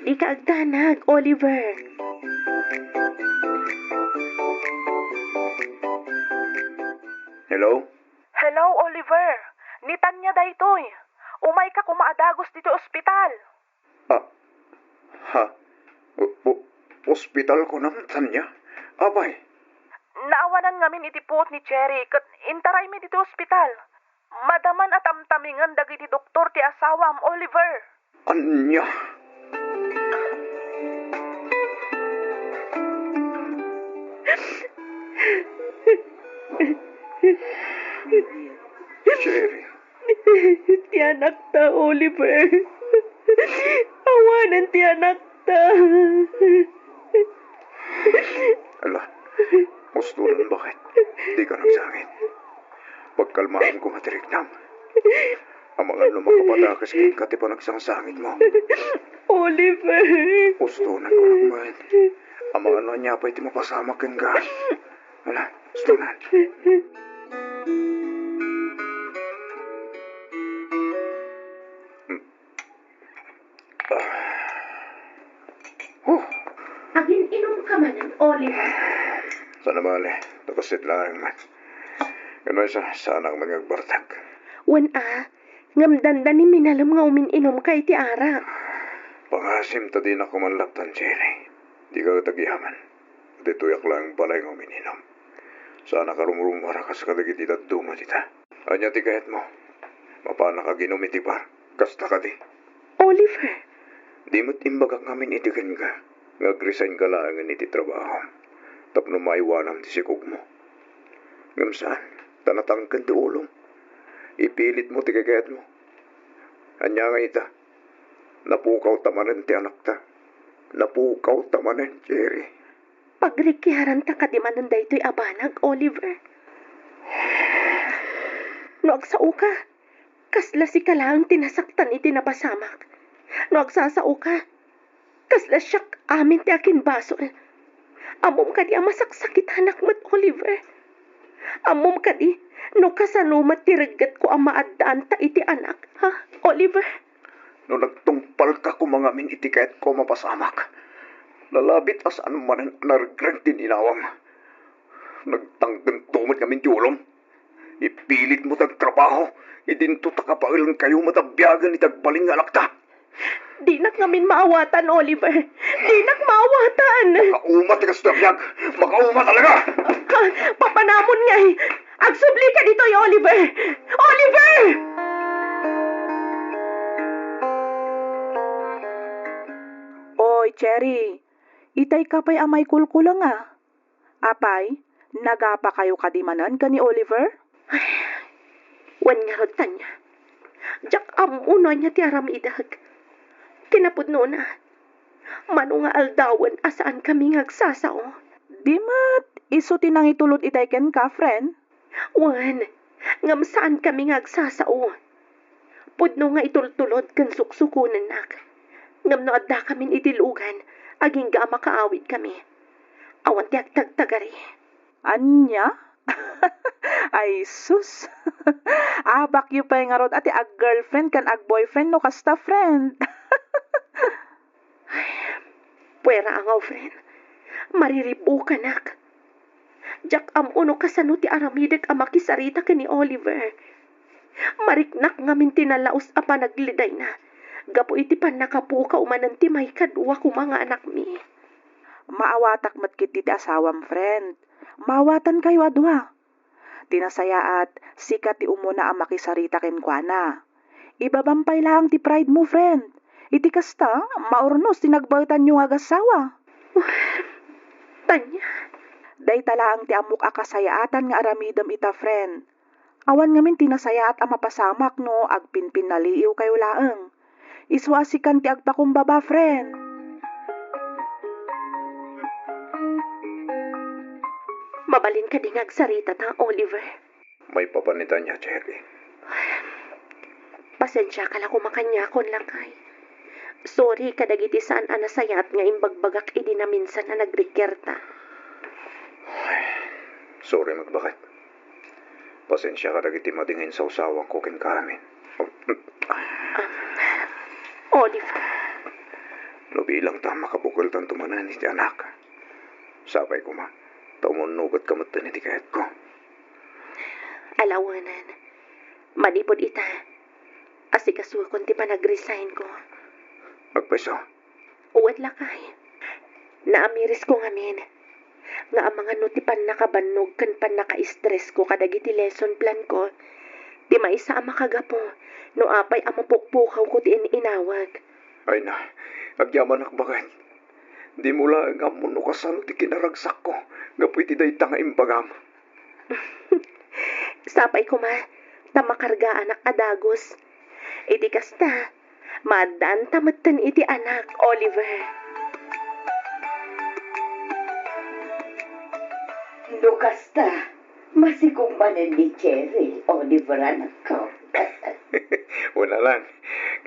Di ka agdanag, Oliver. Hello? Hello, Oliver. Ni Tanya daytoy. Umay ka kumaadagos dito ospital. Hospital ko naman, Tanya? Abay, Naawanan ngamin itipot ni Cherry kat intaray mi dito ospital. Madaman at amtamingan dagiti doktor ti asawam, Oliver. anya? Cherry, Ti anak ta, Oliver. Awanan ti anak ta. ala, mustulan bakit? Di ka nagsangit. Pagkalmaan ko matiriknam. Ang mga lumakapadakas kay kati pa nagsangsangit mo. Oliver. Mustulan ko naman. Ang mga nanya pa iti mapasama kang ka. Ala, mustulan. Agin inom ka man, Oliver. Sana mali, tapasit lang man. Gano'n sana ang mga bartak. Wan ngamdandan ni minalam nga umininom kay ti ara. Pangasim ta din ako manlaptan, Cherry. Di ka tagihaman. Dituyak lang balay ng umininom. Sana karumurumara ka sa kadagiti duma tita. Anya ti kahit mo. Mapana ka ginom iti par. Kasta ka di. Oliver. Di mo't imbagak ngamin itigan ka. Nag-resign ka lang iti trabaho. Tapno maiwanam ti sikog mo. Ngamsaan, tanatangkan ti ulong. Ipilit mo ti kagayat mo. Anya nga ita. Napukaw tamanan ti anak ta. Napukaw tamanan, Cherry. Pagrikiharan ta kadimanan daytoy abanag, Oliver. No agsao ka. Kasla si kalang tinasaktan iti napasamak. No agsasao ka. Kasla siyak amin ti akin basol. Amom ka di amasaksakit anak mat, Oliver. Amom ka di, no kasanumat ti reggat ko ang maaddaan ta iti anak, ha, Oliver? No nagtungpal ka kumangamin iti kahit ko mapasamak. Lalabit as ano man nargrang tininawam. Nagtanggan tumot kami ti ulom. Ipilit mo tag trabaho. Idinto takapailan kayo matabyagan itagbaling alak ta. Di nak ngamin maawatan, Oliver. Di nak maawatan. Makaumat ka sa tabyak. Makaumat talaga. Papanamon nga eh. Agsubli ka dito, Oliver. Oliver! Oy, Cherry. Itay ka pa'y amay kulkulang Apay, nagapa kayo kadimanan ka ni Oliver? Wan nga rod tanya. Jak amuno niya ti aramidag. Kinapudno na. Mano nga aldawan asaan kami ngagsasao. Di mat, iso tinang itulot itay ken ka, friend? Wan, ngam saan kami ngagsasao. Pudno nga itultulod kan suksukunan nak. Ngam no adda kami itilugan, aging ga makaawid kami. Awan ti agtagtagari. Anya? Ay, sus. Abak yu pa nga rod ati ag-girlfriend kan ag-boyfriend no kasta friend. Puwera ang friend. Mariripo ka nak. Jak amuno kasano ti aramidag amakisarita ka ni Oliver. Mariknak ngamin tinalaos apa nagliday na. Gapo iti pan nakapuka umanan ti may kadwa ko mga anak mi. Maawatak matkit ti asawam friend. Mawatan kayo adwa. Tinasaya at sikat ti umuna ang makisarita ken kuana. Ibabampay lang ti pride mo, friend. Iti kasta, maurnos tinagbaytan yung agasawa. Tanya. Day talaang ti amok akasayaatan nga aramidam ita, friend. Awan ngamin tinasaya at amapasamak no, agpinpin naliiw kayo laeng. Iswasikan ti agpakumbaba, friend. Mabalin ka dingag sarita ta, Oliver. May papanitan niya, Cherry. Pasensya ka lang kumakanyakon lang kay. Sorry kadagiti saan anasayat nga imbagbagak idi na minsan na nagrikerta. Sorry magbakit. Pasensya ka dagiti madingin sa usawang ko ken kaamin. Oliver, No bilang ta makabukal tan tumanan ni ti anak. Sabay ko ma. Taumon nugat kamutan iti kayat ko. alawanan. Manipod ita. Asikasuakon ti pa nag-resign ko. Magpeso. Uwat lakay. Naamiris ko ngamin. Nga ang mga notipan nakabannog kan pan naka-stress ko kadagiti lesson plan ko. Di maisa ang makagapo. No apay ang mapukpukaw ko ti inawag. Ay na. Agyaman akbagan. Di mula nga mo no kasano ti kinaragsak ko. Gapoy ti dayta nga imbagam. Sapay ko ma. Tamakarga anak adagos. Iti kasta. Madan tamatan iti anak, Oliver. Lukasta, masikong manan ni Cherry, Oliver anak ko. Wala lang.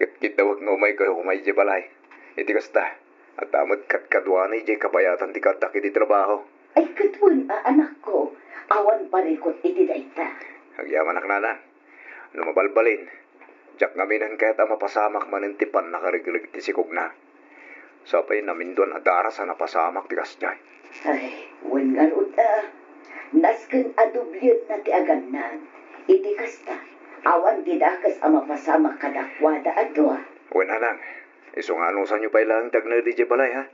Kitawag nga umay kayo kumay di balay. Iti kasta. At amad katkadwa na iti kapayatan ti katak iti trabaho. Ay katun, anak ko, awan parikot iti dayta. Agyaman ak nana. Mabalbalin. Diyak ngaminan kahit ang mapasamak manintipan nakariglig ti sikog na. Sapay namin doon adara sa napasamak ti kasjay. Ay, wan nga nasken adubliot na ti aganan. Iti kasta, awan gidakas ang mapasama kadakwada adwa. Wala lang. Iso nga anusan nyo pa ilang tagna di balay ha.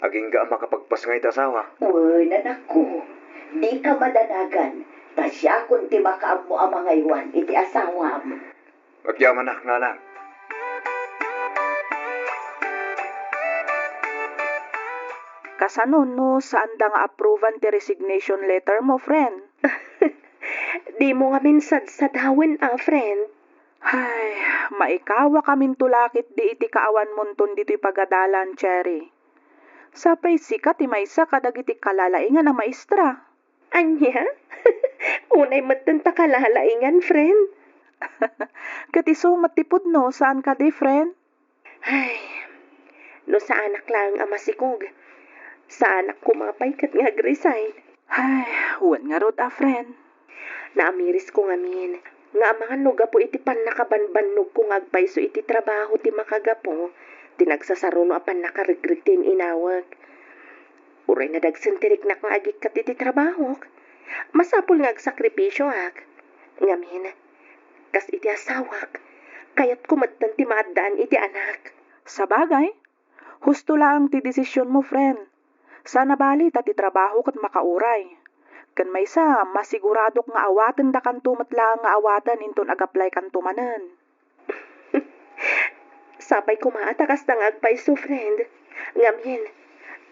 Aging ga makapagpas nga itasawa. Wan anak ko, di ka madanagan. Tasya kung ti makaam mo ang mga iwan, iti asawa mo. Agyaman ak nana. Kasanon no, saan da nga approvan ti resignation letter mo, friend? Di mo nga minsan sa dawin, friend. Ay, maikawa kamin tulakit di iti kaawan monton dito'y pagadalan, Cherry. Sapay sikat ti maysa kadagiti kalalaingan na maestra. Anya? Unay matanta kalalaingan, friend. Katiso matipod no, saan ka di, friend? Ay, no sa anak lang ang masikog. Sa anak kumapay kat nga resign. Ay, huwan nga rod friend. Naamiris ko ngamin. Nga ang mga nuga po iti pan nakabanbanog kung agpay so iti trabaho ti makagapo. Tinagsasaruno apan nakarigritin inawag. Uray na dagsintirik na kang agik kat iti trabaho. Masapul nga agsakripisyo ak. Ngamin, kas iti asawak. Kaya't kumatan ti maadaan iti anak. Sa bagay, husto lang ti desisyon mo, friend. Sana bali ti trabaho kat makauray. Kan may sa, masiguradok nga awatan da kan tumatla nga awatan inton agaplay kan tumanen. Sapay kumaatakas na agpay so, friend. Ngamin,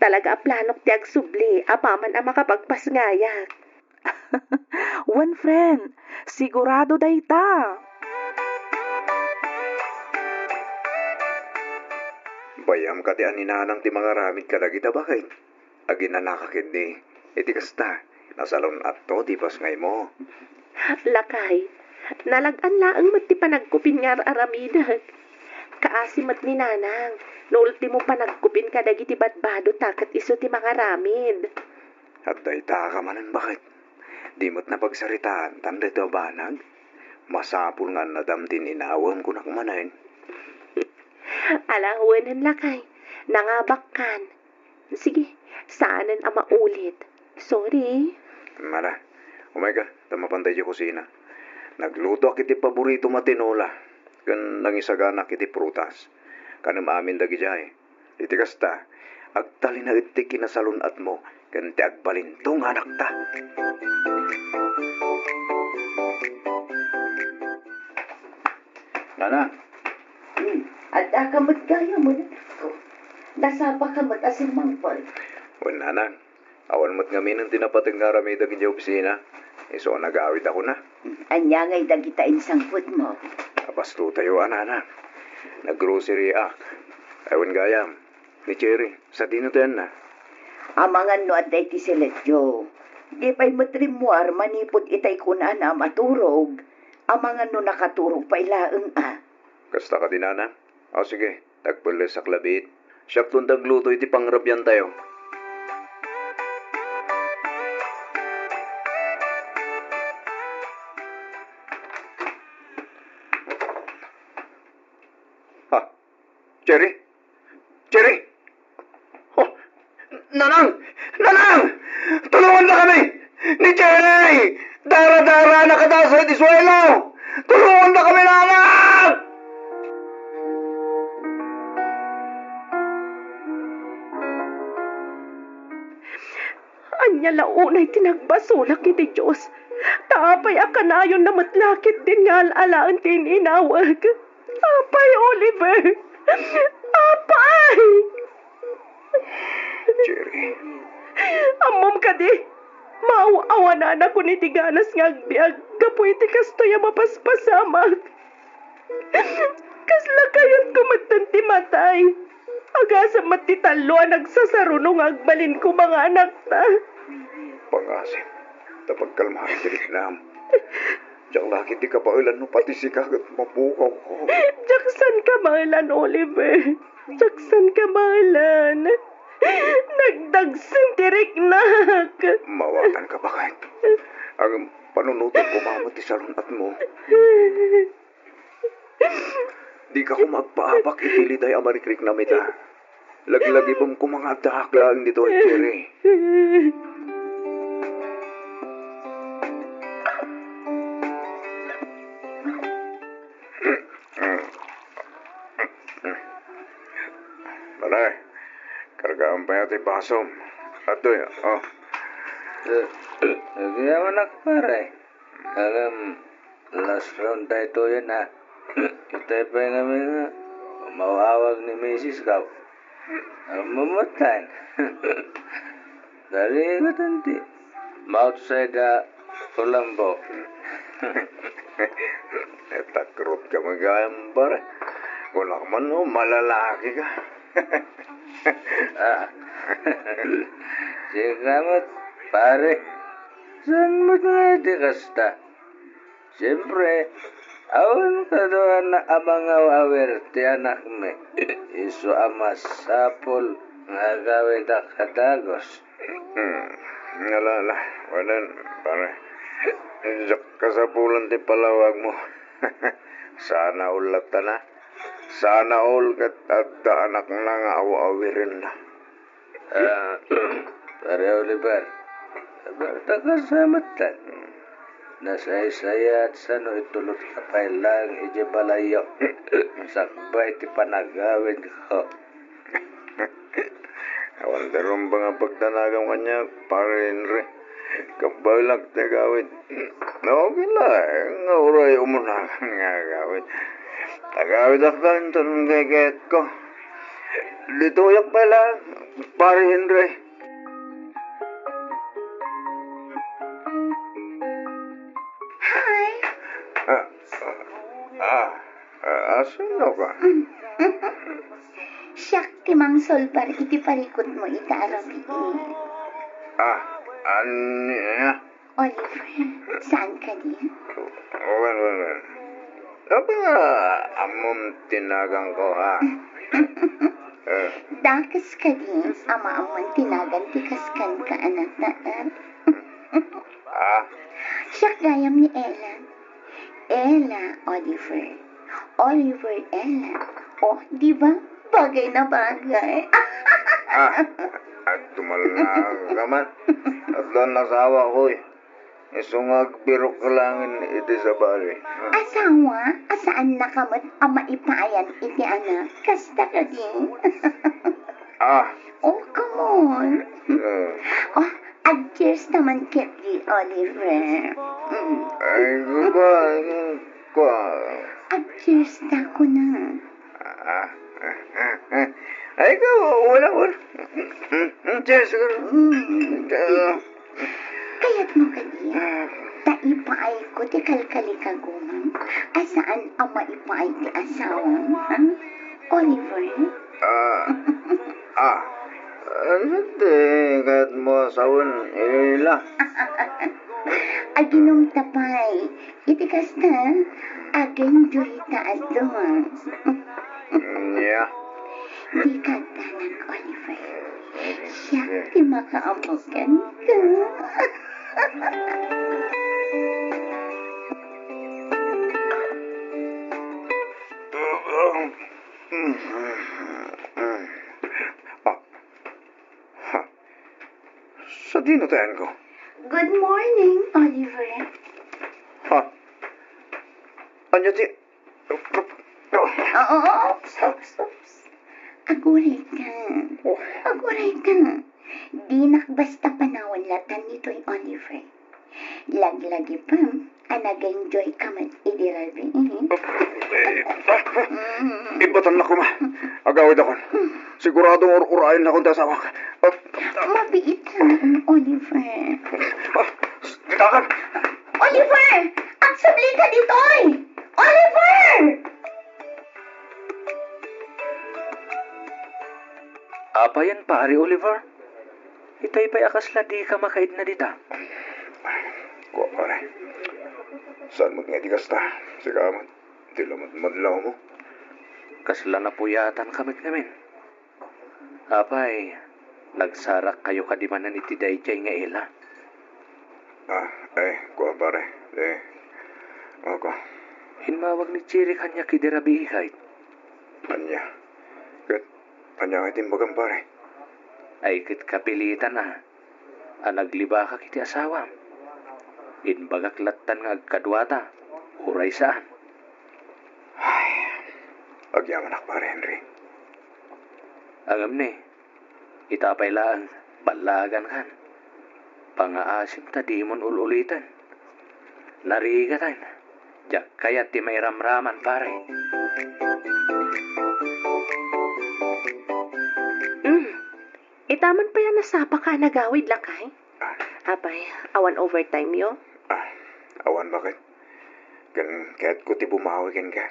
talaga aplanok ti agsubli, apaman ang makapagpasngaya. One friend, sigurado dayta. Bayam ka ti aninanang ti mga ramid kadagita bakit? Agin na nakakid ni. Iti kasta. Nasalon at to, di pas ngay mo. Lakay, nalagan laang mat ti panagkupin nga aramidag. Kaasimat ni nanang, no ultimo panagkupin ka dagiti badbado takat iso ti mga ramid. At dayta ka manan bakit? Di mo't napagsaritaan, tanda ito banag? Masapul nga nadam tininawam ko nakmanayin. Alahuanan lakay, nangabakkan. Sige, saanan ang maulit. Sorry. Mala, umega, tamapantay di kusina. Nagluto akiti paborito matinola. Kan nangisagana kiti prutas. Kanam amin dagi jay. Iti kasta, agtali na iti kinasalun at mo. Kan ti agbalintong anak ta. Nana. At akamot gaya mo na ko. Nasapa kamot asin mangpal. Wan nanang. Awan mo't ngamin ang tinapating nga ramay daging di opisina. Iso nagawid ako na. Anya ngay dagitain sangput mo. Abasto tayo, anana. Nag-grocery ak. Ewan gayam. Ni Cherry, sa tinutan na. Amangan no at ti seletyo. Di pa'y matrimuar manipod itay kuna na maturog. Amangan no nakaturog pa ilaang Kasta ka din, ana? O sige, tagpulis sa klabit. Siyak tundag luto iti pangrabyan tayo. Ha? Cherry? Cherry? Oh, Nanang! Nanang! Tulungan na kami! Ni Cherry! Dara-dara nakataas sa diswelo! Tulungan na kami, nanang! Anya launay tinagbasulak iti Diyos. Tapay akanayon na matlakit din nga alaan tininawag. Apay, Oliver! Apay! Cherry, Amom ka di. Maawanan ako ni tiganas nga agbiag. Kapoy ti kastoya mapaspasamag. Kasla kayat kumatanti matay. Agasa matitalo nagsasarunong agbalin ko mga anak ta. pangasim. Tapag kalmahan dirik nam. Diyak laki di ka paulan no pati si kagat mapukaw ko. Jackson ka mahalan, Oliver. Jackson ka mahalan. Nagdagsin tirik nak. Mawatan ka ba kahit? Ang panunutin ko mamati sa lunat mo. Di ka ko magpaabak itiliday amarikrik na mita. Laglagi bang ko mga dahak lang dito, Cherry. Balay, kargaan pa yata yung basom. Ato yun, oh. Kaya anak pare. Last round tayo to yan ha. Itay pa yung namin nga. Mawawag ni Mrs. Kaw. Mamatan. Dari ka tanti. Outside Colombo. Takrot ka magayang pare. Kung naman no, malalaki ka. Salamat pare. Saan mo nga di kasta? Siyempre, awan ka doon na amangaw awer ti anak me. Iso amas sapol nga gawin na kadagos. Ngalala, wanan, pare. Diyak ka sa pulan ti palawag mo. Sana ulat na. Sana all kat at anak na nga awa-awirin na. Pare Oliver, berta ka sa matan. Nasay-saya at sano itulot ka pa lang ije balayo. Sakbay ti panagawin ko. Awan darong ba nga pagtanagam kanya, pare Henry. Kabalag na gawin. Okay lang, nga uray umunakan nga gawin. Tagawid ako lang tanong gagayat ko. Lituyak pala, pare Henry. Hi! Asino ka? Siyak timang solpar iti parikot mo ita arabi. Anya? Oliver, saan ka din? Well. Apa nga amom tinagang ko, ha? Dakas ka din, ama amon tinagan tikaskan ka anak na Siyak gayam ni Ella. Ella, Oliver. Oliver, Ella. Oh, di ba? Bagay na bagay. At tumalang ka man. At doon nasawa ko, eh. Isungag birok ka langin iti sa bali. Asawa, asaan nakamot ang maipayan iti anak? Kasta ka din. Oh, come on. Oh, adjust naman kiti, Oliver. Ay, ba? Adjust ako na. Ay, wala. Cheers. Kaya't mo ka din. Taipaay ko ti kalkalikagumam. Asaan ang maipaay ti asawang, ha? Oliver? Hindi, kahit mo sawon, ila. Aginom tapay. Iti kasta, agen joy taas doon. Yeah. Di kagdanan, Oliver. Siya ti makaamukan ka. Sa dinatayan ko. Good morning, Oliver. Ha? Anya ti... Oops. Aguray ka. Di nakbasta panawan latan nito'y Oliver. Laglagi pa, nag-enjoy ka man idirabi. Ibatan na ko, ma. Agawid ako. Siguradong urayin na akong tasawak. Mabiit lang, Oliver. Ditakan! Oliver! Agsabli ka dito'y! Oliver! Apa yan, pare Oliver? Itay pa'y akasla di ka makaid na dita. Kuha, pare. Saan mo nga di kasta? Sigaman. Di madlaw mo. Kasla na puyatan kamit namin. Apay, nagsarak kayo kadimanan iti dayjay nga ila. Kuha, pare. Ako. Hinmawag ni Chiri kanya kidirabi kahit. Anya. Anya nga itimbagan, pare. Ay kit kapilitan na. Nagliba ka kiti asawa. Inbagak latan nga agkadwata. Uray saan. Ay. Agyaman ak, pare, Henry. Agam ni. Itapay laan. Balagan kan. Pangaasim ta di mon ululitan. Narigatan. Jak kayat ti may ramraman, pare. Itaman pa yan nasapa ka nagawid lakay. Apay, awan overtime yo. Awan bakit? Kahit ko ti bumawi ken ka.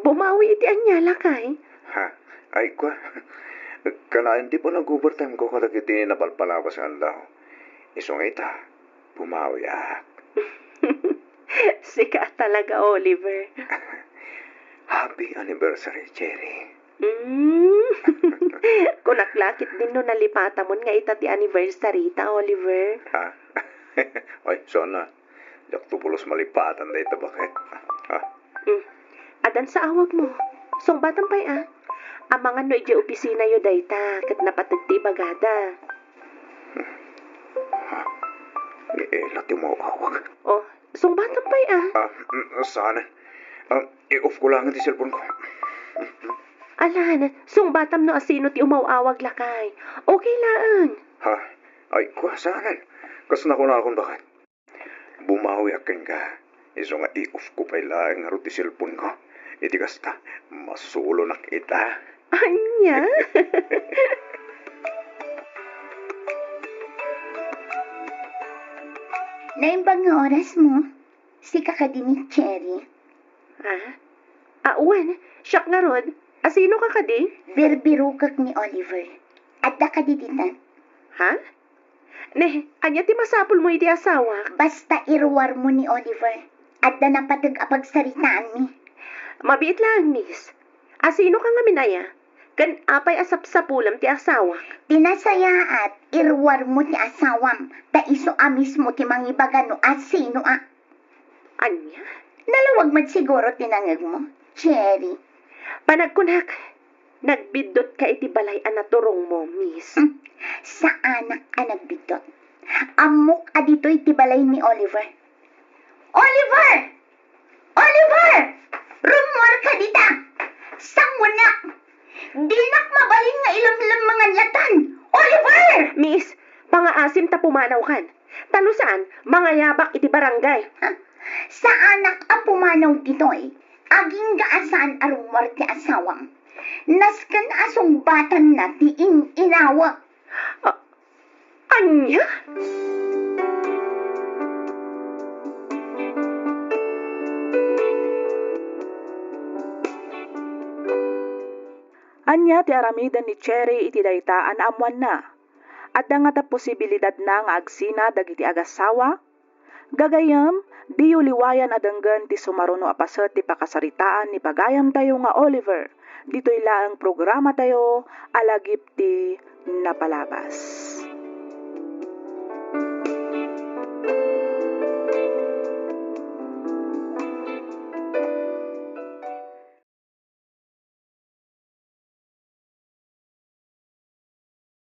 Bumawi iti anya lakay. Ha? Ay ko. Kanain di pa nag-overtime ko kada kiti napalpalawas ang daw. Isong ita, bumawi Sika talaga, Oliver. Happy anniversary, Cherry. Kunaklakit din no nalipata mo nga ita ti anniversary ta, Oliver. Ha? Ay, sana. Jak tupulos malipatan da ito bakit? Ha? Adan sa awag mo. Song batang pay Ang mga no ije opisina yo dayta kat napatagti bagada. Ha? Lati mo awag. Oh, song batang pay Sana. I-off ko lang ang cellphone ko. Alan, sung batam no asino ti umawawag lakay. Okay lang. Ha? Ay, kuhasanan. Kas na akong bakit? Bumawi akin ka. Iso nga i-off ko pa ilang nga ti cellphone ko. Iti kasta, masulo na kita. Anya? Naimbang nga oras mo, si kakadinig Cherry. Awan, siyak nga rod. Asino ka kadi? Birbirukak ni Oliver. At nakadiditan. Ha? Ne, anya ti masapul mo iti asawa? Basta irwar mo ni Oliver. At na napatag apagsaritaan mi. Mabiit lang, miss. Asino ka nga minaya? Kan apay asap-sapulam ti asawa. Tinasaya at irwar mo ti asawam. Ta iso amis mo ti mangibagan no asino Anya? Nalawag man siguro tinangag mo, Cherry. Panagkunak, nagbidot ka iti balay anaturong mo, miss. Sa anak nagbidot. Amok adito iti balay ni Oliver. Oliver! Oliver! Rumor ka dita! Sangwa na! Dinak mabalin nga ilam-ilam mga latan! Oliver! Miss, pangaasim ta pumanaw kan. Talusan, mga yabak iti barangay. Sa anak pumanaw dito'y, aging gaasan arumar ti asawam. Naskan asong batan na ti inawa. Anya? Anya ti aramidan ni Cherry iti daytaan amuan na. At nga ta posibilidad na nga agsina dagiti agasawa. Gagayam, di uliwayan adanggan ti sumaruno apaset ti pakasaritaan ni pagayam tayo nga Oliver. Dito'y laang programa tayo, alagip ti napalabas.